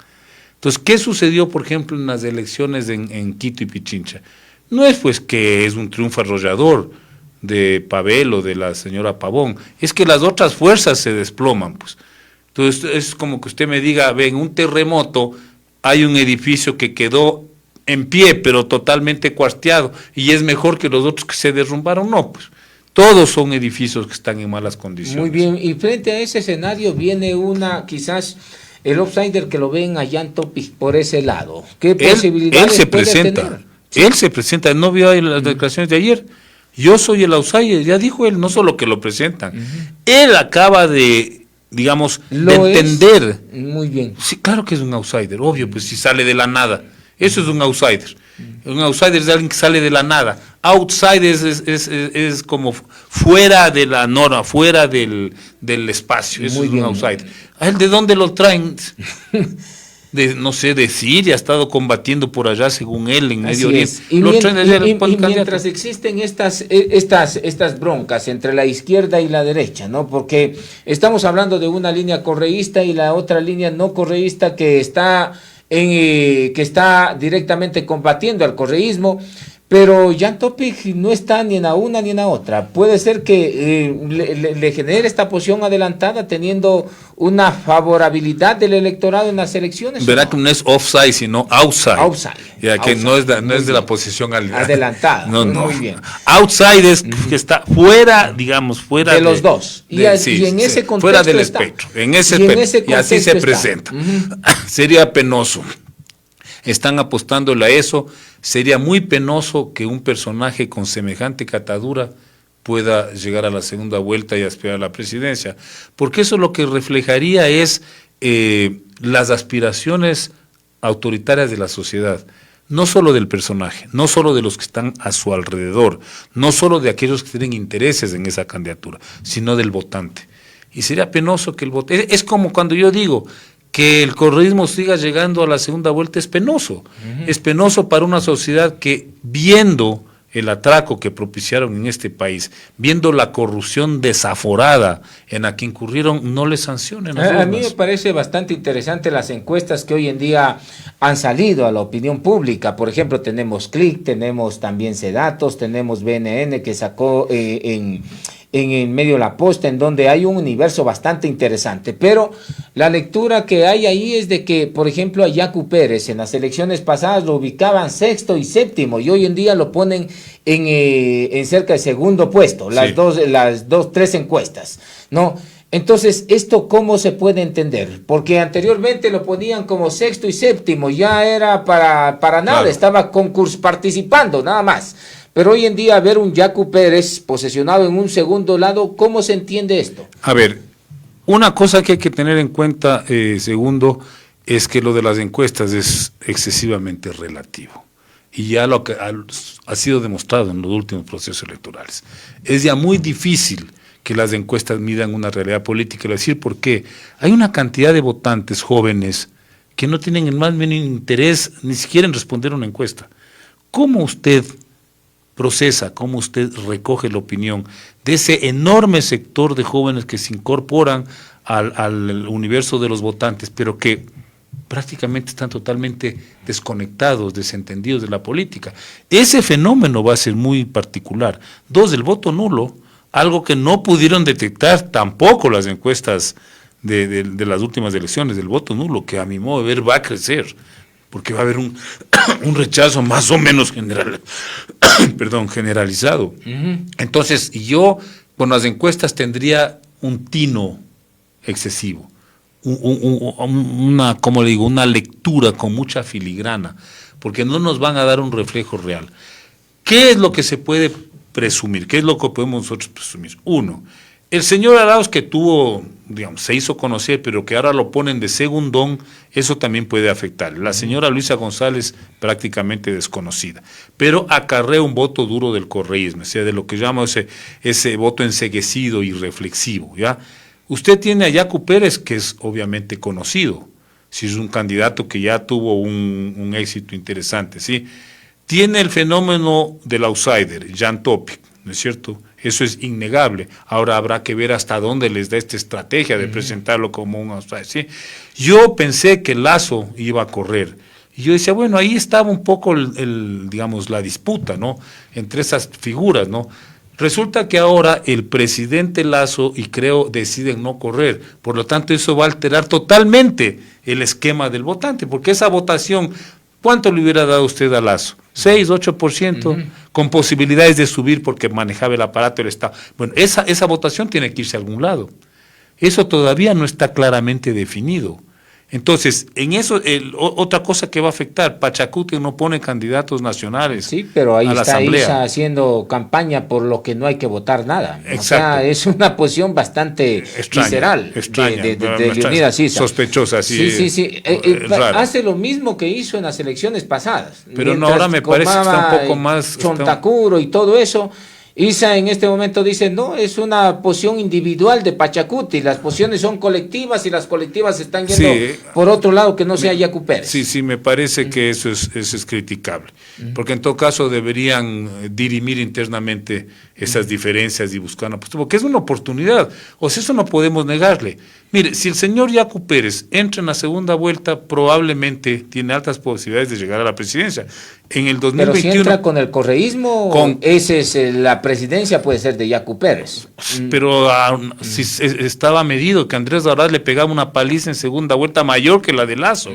Entonces, ¿qué sucedió, por ejemplo, en las elecciones en Quito y Pichincha? No es pues que es un triunfo arrollador de Pavel o de la señora Pavón, es que las otras fuerzas se desploman, pues. Entonces, es como que usted me diga, ve, en un terremoto hay un edificio que quedó en pie, pero totalmente cuarteado, y es mejor que los otros que se derrumbaron. No, pues. Todos son edificios que están en malas condiciones. Muy bien, y frente a ese escenario viene quizás el outsider que lo ven a Jan Topic por ese lado. ¿Qué posibilidades él se puede presenta, tener? Él se presenta, ¿no vio ahí las declaraciones de ayer? Yo soy el outsider, ya dijo él, no solo que lo presentan. Él acaba de, digamos, de entender. Muy bien. Sí, claro que es un outsider, obvio, pues si sale de la nada. Eso es un outsider. Un outsider es alguien que sale de la nada. Outsider es como fuera de la norma, fuera del espacio. Eso es un outsider. ¿A él de dónde lo traen? No sé, de Siria, ha estado combatiendo por allá, según él, en Medio Oriente. Y mientras existen estas broncas entre la izquierda y la derecha, ¿no? Porque estamos hablando de una línea correísta y la otra línea no correísta que está directamente combatiendo al correísmo, pero Jan Topic no está ni en la una ni en la otra. Puede ser que le genere esta posición adelantada teniendo una favorabilidad del electorado en las elecciones. Verá que no es offside, sino outside. Ya que outside. no es de la posición adelantada. No. Muy bien. Outside es que está fuera, digamos, fuera de los dos. Y en ese contexto fuera del espectro. En ese espectro. Y así se presenta. Sería penoso. Están apostándole a eso. Sería muy penoso que un personaje con semejante catadura pueda llegar a la segunda vuelta y aspirar a la presidencia, porque eso lo que reflejaría es las aspiraciones autoritarias de la sociedad, no solo del personaje, no solo de los que están a su alrededor, no solo de aquellos que tienen intereses en esa candidatura, sino del votante. Y sería penoso que el votante, es como cuando yo digo que el correísmo siga llegando a la segunda vuelta, es penoso. Es penoso para una sociedad que, viendo el atraco que propiciaron en este país, viendo la corrupción desaforada en la que incurrieron, no les sancionen. A mí me parece bastante interesante las encuestas que hoy en día han salido a la opinión pública. Por ejemplo, tenemos Click, tenemos también Cedatos, tenemos BNN que sacó en el medio de la posta, en donde hay un universo bastante interesante, pero la lectura que hay ahí es de que, por ejemplo, a Yacu Pérez en las elecciones pasadas lo ubicaban sexto y séptimo, y hoy en día lo ponen en cerca de segundo puesto, las tres encuestas, ¿no? Entonces, ¿esto cómo se puede entender? Porque anteriormente lo ponían como sexto y séptimo, ya era para nada, claro. Estaba participando, nada más. Pero hoy en día ver un Yacu Pérez posesionado en un segundo lado, ¿cómo se entiende esto? A ver, una cosa que hay que tener en cuenta, segundo, es que lo de las encuestas es excesivamente relativo. Y ya lo que ha sido demostrado en los últimos procesos electorales. Es ya muy difícil que las encuestas midan una realidad política. Es decir, porque hay una cantidad de votantes jóvenes que no tienen el más mínimo interés ni siquiera en responder una encuesta. ¿Cómo usted procesa, cómo usted recoge la opinión de ese enorme sector de jóvenes que se incorporan al universo de los votantes, pero que prácticamente están totalmente desconectados, desentendidos de la política? Ese fenómeno va a ser muy particular. Dos, el voto nulo, algo que no pudieron detectar tampoco las encuestas de las últimas elecciones, del voto nulo, que a mi modo de ver va a crecer, porque va a haber un rechazo más o menos generalizado. Entonces, yo con las encuestas tendría un tino excesivo, una lectura con mucha filigrana, porque no nos van a dar un reflejo real. ¿Qué es lo que se puede presumir? ¿Qué es lo que podemos nosotros presumir? Uno, el señor Arauz, que se hizo conocer, pero que ahora lo ponen de segundón, eso también puede afectar. La señora Luisa González, prácticamente desconocida, pero acarrea un voto duro del correísmo, o sea, de lo que llamamos ese voto enceguecido y reflexivo, ¿ya? Usted tiene a Yacu Pérez, que es obviamente conocido, si es un candidato que ya tuvo un éxito interesante, ¿sí? Tiene el fenómeno del outsider, Jan Topic, ¿no es cierto? Eso es innegable. Ahora habrá que ver hasta dónde les da esta estrategia de presentarlo como un outsider, ¿sí? Yo pensé que Lasso iba a correr. Y yo decía, bueno, ahí estaba un poco la disputa, ¿no? Entre esas figuras, ¿no? Resulta que ahora el presidente Lasso y creo deciden no correr. Por lo tanto, eso va a alterar totalmente el esquema del votante, porque esa votación, ¿cuánto le hubiera dado usted a Lasso? 6, 8%, con posibilidades de subir porque manejaba el aparato del Estado. Bueno, esa votación tiene que irse a algún lado. Eso todavía no está claramente definido. Entonces, en eso, otra cosa que va a afectar, Pachacuti no pone candidatos nacionales. Sí, pero ahí a la está Asamblea. Isa haciendo campaña por lo que no hay que votar nada. Exacto. O sea, es una posición bastante visceral de Leonidas Issa. Sospechosa, sí. Sí. Hace lo mismo que hizo en las elecciones pasadas. Pero no, ahora me parece que está un poco más... Chontacuro y todo eso. Isa en este momento dice, no, es una posición individual de Pachacuti, las posiciones son colectivas y las colectivas están yendo por otro lado que no sea Yacu Pérez. Sí, me parece que eso es criticable, porque en todo caso deberían dirimir internamente esas diferencias y buscar una postura, porque es una oportunidad, o sea, eso no podemos negarle. Mire, si el señor Yacu Pérez entra en la segunda vuelta, probablemente tiene altas posibilidades de llegar a la presidencia. En el 2021... Pero si entra con el correísmo, la presidencia puede ser de Yacu Pérez. Pero si estaba medido que Andrés Doraz le pegaba una paliza en segunda vuelta mayor que la de Lasso.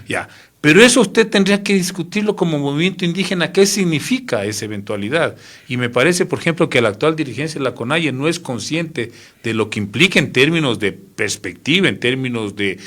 Ya. Pero eso usted tendría que discutirlo como movimiento indígena, ¿qué significa esa eventualidad? Y me parece, por ejemplo, que la actual dirigencia de la CONAIE no es consciente de lo que implica en términos de perspectiva, en términos de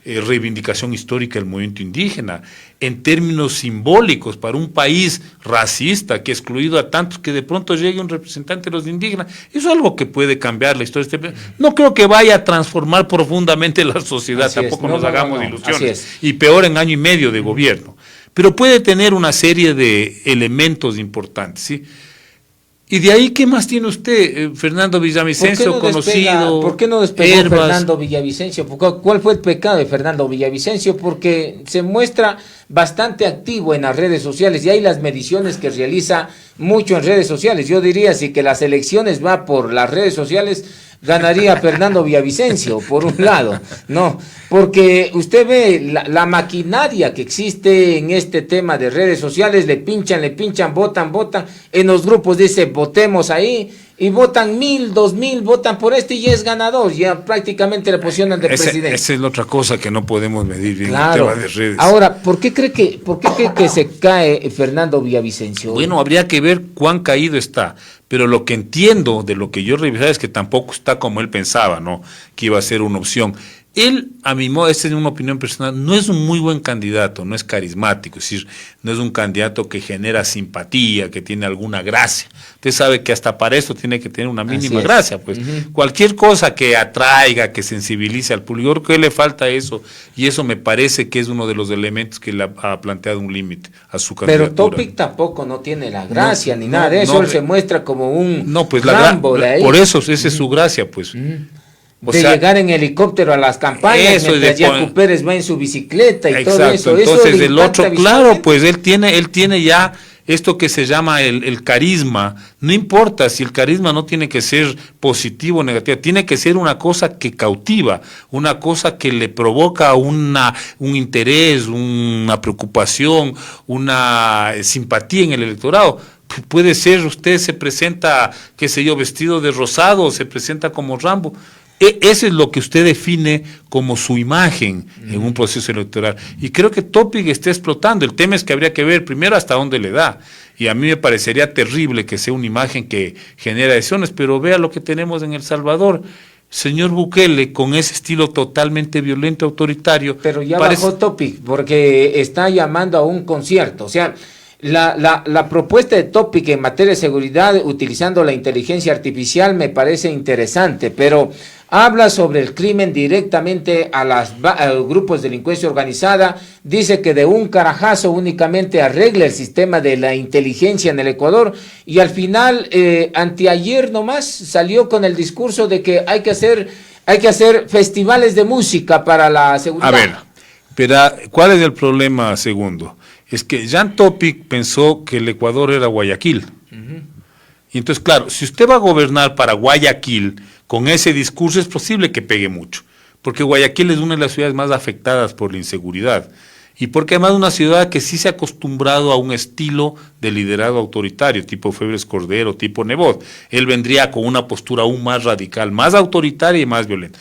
reivindicación histórica del movimiento indígena, en términos simbólicos para un país racista que ha excluido a tantos, que de pronto llegue un representante de los indígenas. Eso es algo que puede cambiar la historia. No creo que vaya a transformar profundamente la sociedad, tampoco nos hagamos ilusiones, y peor en año y medio de gobierno, pero puede tener una serie de elementos importantes, ¿sí? Y de ahí, ¿qué más tiene usted, Fernando Villavicencio, conocido? ¿Por qué no despegó Herbas? Fernando Villavicencio? ¿Cuál fue el pecado de Fernando Villavicencio? Porque se muestra bastante activo en las redes sociales y hay las mediciones que realiza mucho en redes sociales. Yo diría, si que las elecciones va por las redes sociales, ganaría Fernando Villavicencio, por un lado, no, porque usted ve la maquinaria que existe en este tema de redes sociales, le pinchan, votan, en los grupos dice, votemos ahí, y votan 1,000, 2,000, votan por este y es ganador, ya prácticamente le posicionan de presidente. Esa es la otra cosa que no podemos medir bien, Claro. el tema de redes. Ahora, ¿por qué cree que se cae Fernando Villavicencio? Bueno, habría que ver cuán caído está, pero lo que entiendo de lo que yo revisaba es que tampoco está como él pensaba, ¿no? Que iba a ser una opción. Él, a mi modo, esta es una opinión personal, no es un muy buen candidato, no es carismático, es decir, no es un candidato que genera simpatía, que tiene alguna gracia. Usted sabe que hasta para eso tiene que tener una mínima gracia, pues. Cualquier cosa que atraiga, que sensibilice al público, yo creo que le falta eso, y eso me parece que es uno de los elementos que le ha planteado un límite a su candidatura. Pero Topic tampoco no tiene la gracia ni nada de eso, él se muestra como un Rambo de ahí. Por eso, esa es su gracia, pues. Llegar en helicóptero a las campañas, mientras Yacu Pérez va en su bicicleta y todo eso. Entonces eso el otro, claro, pues él tiene ya esto que se llama el carisma. No importa si el carisma no tiene que ser positivo o negativo, tiene que ser una cosa que cautiva, una cosa que le provoca un interés, una preocupación, una simpatía en el electorado. Puede ser, usted se presenta, qué sé yo, vestido de rosado, se presenta como Rambo. Eso es lo que usted define como su imagen en un proceso electoral. Y creo que Topic está explotando. El tema es que habría que ver primero hasta dónde le da. Y a mí me parecería terrible que sea una imagen que genera adhesiones, pero vea lo que tenemos en El Salvador. Señor Bukele, con ese estilo totalmente violento, autoritario. Pero ya bajó Topic, porque está llamando a un concierto. O sea, la propuesta de Topic en materia de seguridad, utilizando la inteligencia artificial, me parece interesante, pero habla sobre el crimen directamente a los grupos de delincuencia organizada, dice que de un carajazo únicamente arregla el sistema de la inteligencia en el Ecuador, y al final, anteayer nomás, salió con el discurso de que hay que hacer festivales de música para la seguridad. A ver, pero ¿cuál es el problema segundo? Es que Jan Topic pensó que el Ecuador era Guayaquil. Y entonces, claro, si usted va a gobernar para Guayaquil con ese discurso, es posible que pegue mucho, porque Guayaquil es una de las ciudades más afectadas por la inseguridad, y porque además es una ciudad que sí se ha acostumbrado a un estilo de liderazgo autoritario, tipo Febres Cordero, tipo Nebot. Él vendría con una postura aún más radical, más autoritaria y más violenta.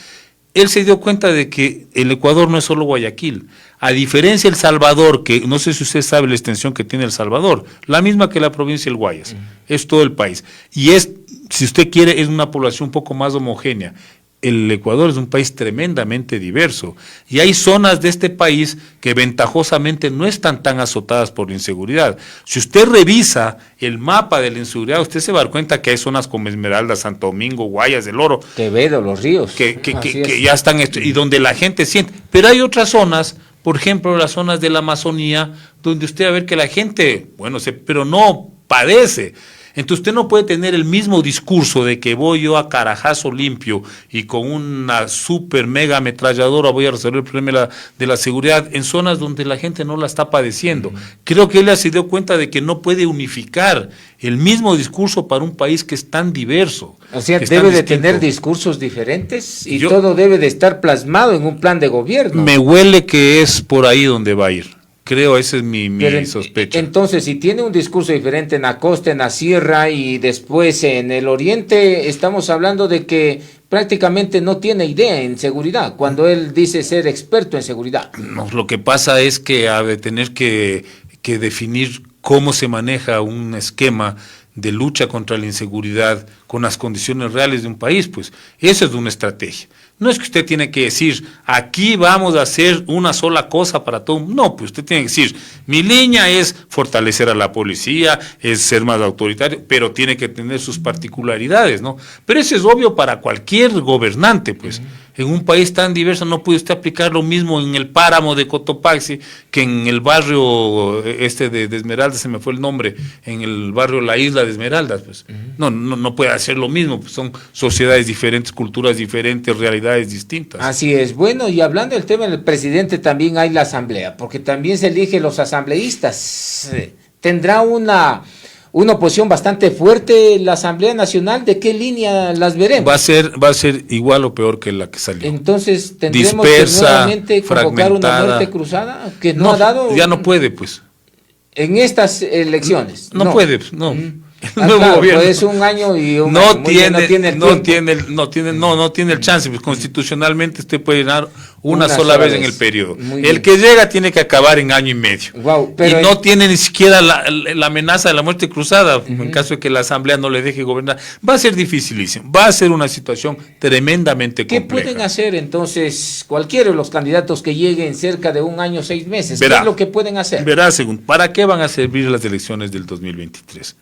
Él se dio cuenta de que el Ecuador no es solo Guayaquil. A diferencia del Salvador, que no sé si usted sabe la extensión que tiene El Salvador, la misma que la provincia del Guayas, es todo el país. Y es, si usted quiere, es una población un poco más homogénea. El Ecuador es un país tremendamente diverso y hay zonas de este país que ventajosamente no están tan azotadas por la inseguridad. Si usted revisa el mapa de la inseguridad, usted se va a dar cuenta que hay zonas como Esmeralda, Santo Domingo, Guayas, El Oro, Quevedo, Los Ríos, que ya están, y donde la gente siente. Pero hay otras zonas, por ejemplo, las zonas de la Amazonía, donde usted va a ver que la gente, pero no padece. Entonces usted no puede tener el mismo discurso de que voy yo a carajazo limpio y con una super mega ametralladora voy a resolver el problema de la seguridad en zonas donde la gente no la está padeciendo. Creo que él ya se dio cuenta de que no puede unificar el mismo discurso para un país que es tan diverso. O sea, debe de tener discursos diferentes y todo debe de estar plasmado en un plan de gobierno. Me huele que es por ahí donde va a ir. Creo, esa es mi sospecha. Entonces, si tiene un discurso diferente en la costa, en la sierra y después en el oriente, estamos hablando de que prácticamente no tiene idea en seguridad, cuando él dice ser experto en seguridad. No, lo que pasa es que ha de tener que definir cómo se maneja un esquema de lucha contra la inseguridad con las condiciones reales de un país, pues eso es una estrategia. No es que usted tiene que decir, aquí vamos a hacer una sola cosa para todo. No, pues usted tiene que decir, mi línea es fortalecer a la policía, es ser más autoritario, pero tiene que tener sus particularidades, ¿no? Pero eso es obvio para cualquier gobernante, pues. En un país tan diverso no puede usted aplicar lo mismo en el páramo de Cotopaxi que en el barrio de Esmeraldas, se me fue el nombre, en el barrio La Isla de Esmeraldas, pues. No puede hacer lo mismo, pues son sociedades diferentes, culturas diferentes, realidades distintas. Así es. Bueno, y hablando del tema del presidente, también hay la asamblea, porque también se eligen los asambleístas. ¿Tendrá una oposición bastante fuerte la Asamblea Nacional? ¿De qué línea las veremos? Va a ser igual o peor que la que salió. Entonces, ¿tendremos dispersa, que nuevamente convocar una fragmentada. muerte cruzada? Que no ha dado... Ya no puede, pues. En estas elecciones. No puede, pues, no. El nuevo gobierno. Pues un año y un año. No tiene el chance, pues constitucionalmente usted puede llenar una sola vez en el periodo. El que llega tiene que acabar en año y medio. Y no tiene ni siquiera la amenaza de la muerte cruzada, en caso de que la asamblea no le deje gobernar. Va a ser dificilísimo, va a ser una situación tremendamente compleja. ¿Qué pueden hacer entonces cualquiera de los candidatos que lleguen cerca de un año, 6 meses? ¿Qué es lo que pueden hacer? ¿Para qué van a servir las elecciones del 2023?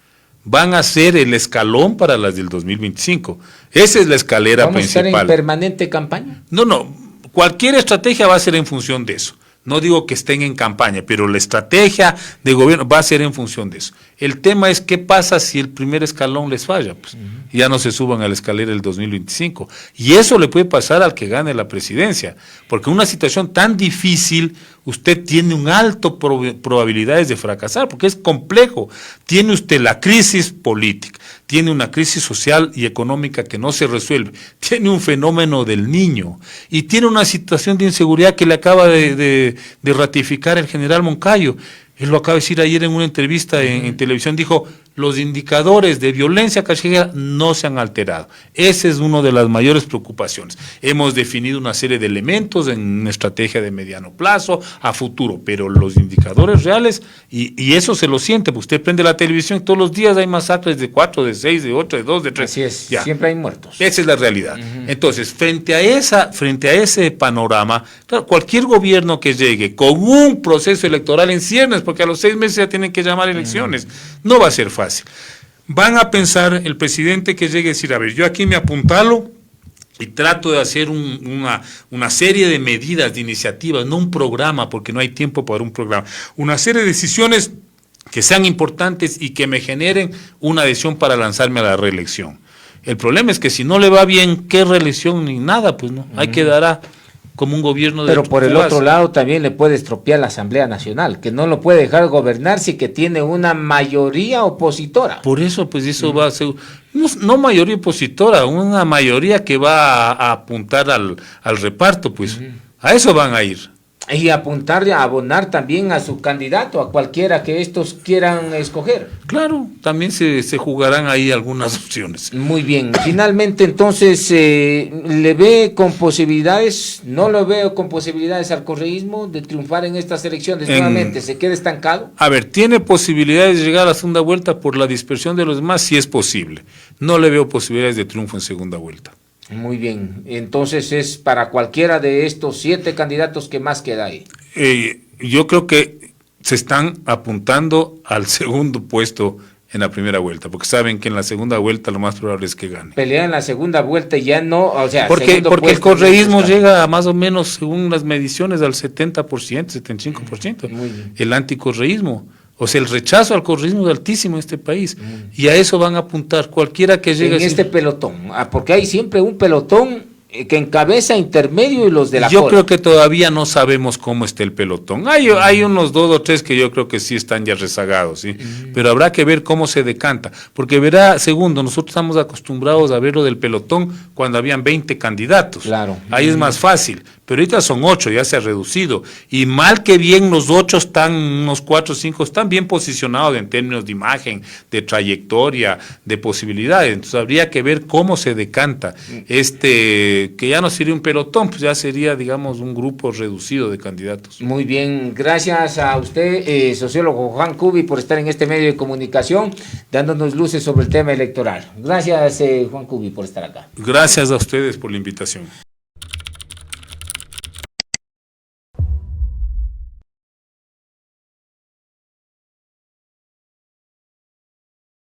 Van a ser el escalón para las del 2025. Esa es la escalera principal. ¿Vamos a estar en permanente campaña? No. Cualquier estrategia va a ser en función de eso. No digo que estén en campaña, pero la estrategia de gobierno va a ser en función de eso. El tema es qué pasa si el primer escalón les falla, pues ya no se suban a la escalera del 2025. Y eso le puede pasar al que gane la presidencia, porque en una situación tan difícil usted tiene un alto probabilidades de fracasar, porque es complejo. Tiene usted la crisis política, tiene una crisis social y económica que no se resuelve, tiene un fenómeno del niño y tiene una situación de inseguridad que le acaba de ratificar el general Moncayo. Él lo acaba de decir ayer en una entrevista en televisión, dijo, los indicadores de violencia callejera no se han alterado. Esa es una de las mayores preocupaciones. Hemos definido una serie de elementos en una estrategia de mediano plazo, a futuro, pero los indicadores reales, y eso se lo siente, porque usted prende la televisión y todos los días hay masacres de 4, de 6, de 8, de 2, de 3. Así es, siempre hay muertos. Esa es la realidad. Entonces, frente a ese panorama, claro, cualquier gobierno que llegue con un proceso electoral en ciernes, porque a los 6 meses ya tienen que llamar elecciones, no va a ser fácil. Van a pensar el presidente que llegue a decir, a ver, yo aquí me apuntalo y trato de hacer una serie de medidas, de iniciativas, no un programa, porque no hay tiempo para un programa, una serie de decisiones que sean importantes y que me generen una adhesión para lanzarme a la reelección. El problema es que si no le va bien, ¿qué reelección ni nada? Pues no, ahí quedará como un gobierno de... Pero por el otro lado también le puede estropear la Asamblea Nacional, que no lo puede dejar gobernar si que tiene una mayoría opositora. Por eso, pues eso va a ser, no mayoría opositora, una mayoría que va a apuntar al reparto, pues a eso van a ir. Y apuntar a abonar también a su candidato, a cualquiera que estos quieran escoger. Claro, también se jugarán ahí algunas opciones. Muy bien, finalmente entonces, ¿le ve con posibilidades, no lo veo con posibilidades al correísmo de triunfar en estas elecciones nuevamente? ¿Se queda estancado? A ver, ¿tiene posibilidades de llegar a la segunda vuelta por la dispersión de los demás? Sí es posible. No le veo posibilidades de triunfo en segunda vuelta. Muy bien, entonces es para cualquiera de estos 7 candidatos que más queda ahí. Yo creo que se están apuntando al segundo puesto en la primera vuelta, porque saben que en la segunda vuelta lo más probable es que gane. Pelea en la segunda vuelta y ya no, o sea, porque el correísmo llega a más o menos, según las mediciones, al 70%, 75%. Muy bien. El anticorreísmo. O sea, el rechazo al correísmo es altísimo en este país. Y a eso van a apuntar cualquiera que llegue. En este pelotón, porque hay siempre un pelotón que encabeza intermedio y los de la Yo cola. creo que todavía no sabemos cómo está el pelotón. Hay unos 2 o 3 que yo creo que sí están ya rezagados, ¿sí? Pero habrá que ver cómo se decanta. Porque verá, segundo, nosotros estamos acostumbrados a ver lo del pelotón cuando habían 20 candidatos. Claro. Ahí es más fácil. Pero ahorita son 8, ya se ha reducido. Y mal que bien los 8 están, unos 4 o 5, están bien posicionados en términos de imagen, de trayectoria, de posibilidades. Entonces habría que ver cómo se decanta. Que ya no sería un pelotón, pues ya sería, digamos, un grupo reducido de candidatos. Muy bien, gracias a usted, sociólogo Juan Cubi, por estar en este medio de comunicación, dándonos luces sobre el tema electoral. Gracias, Juan Cubi, por estar acá. Gracias a ustedes por la invitación.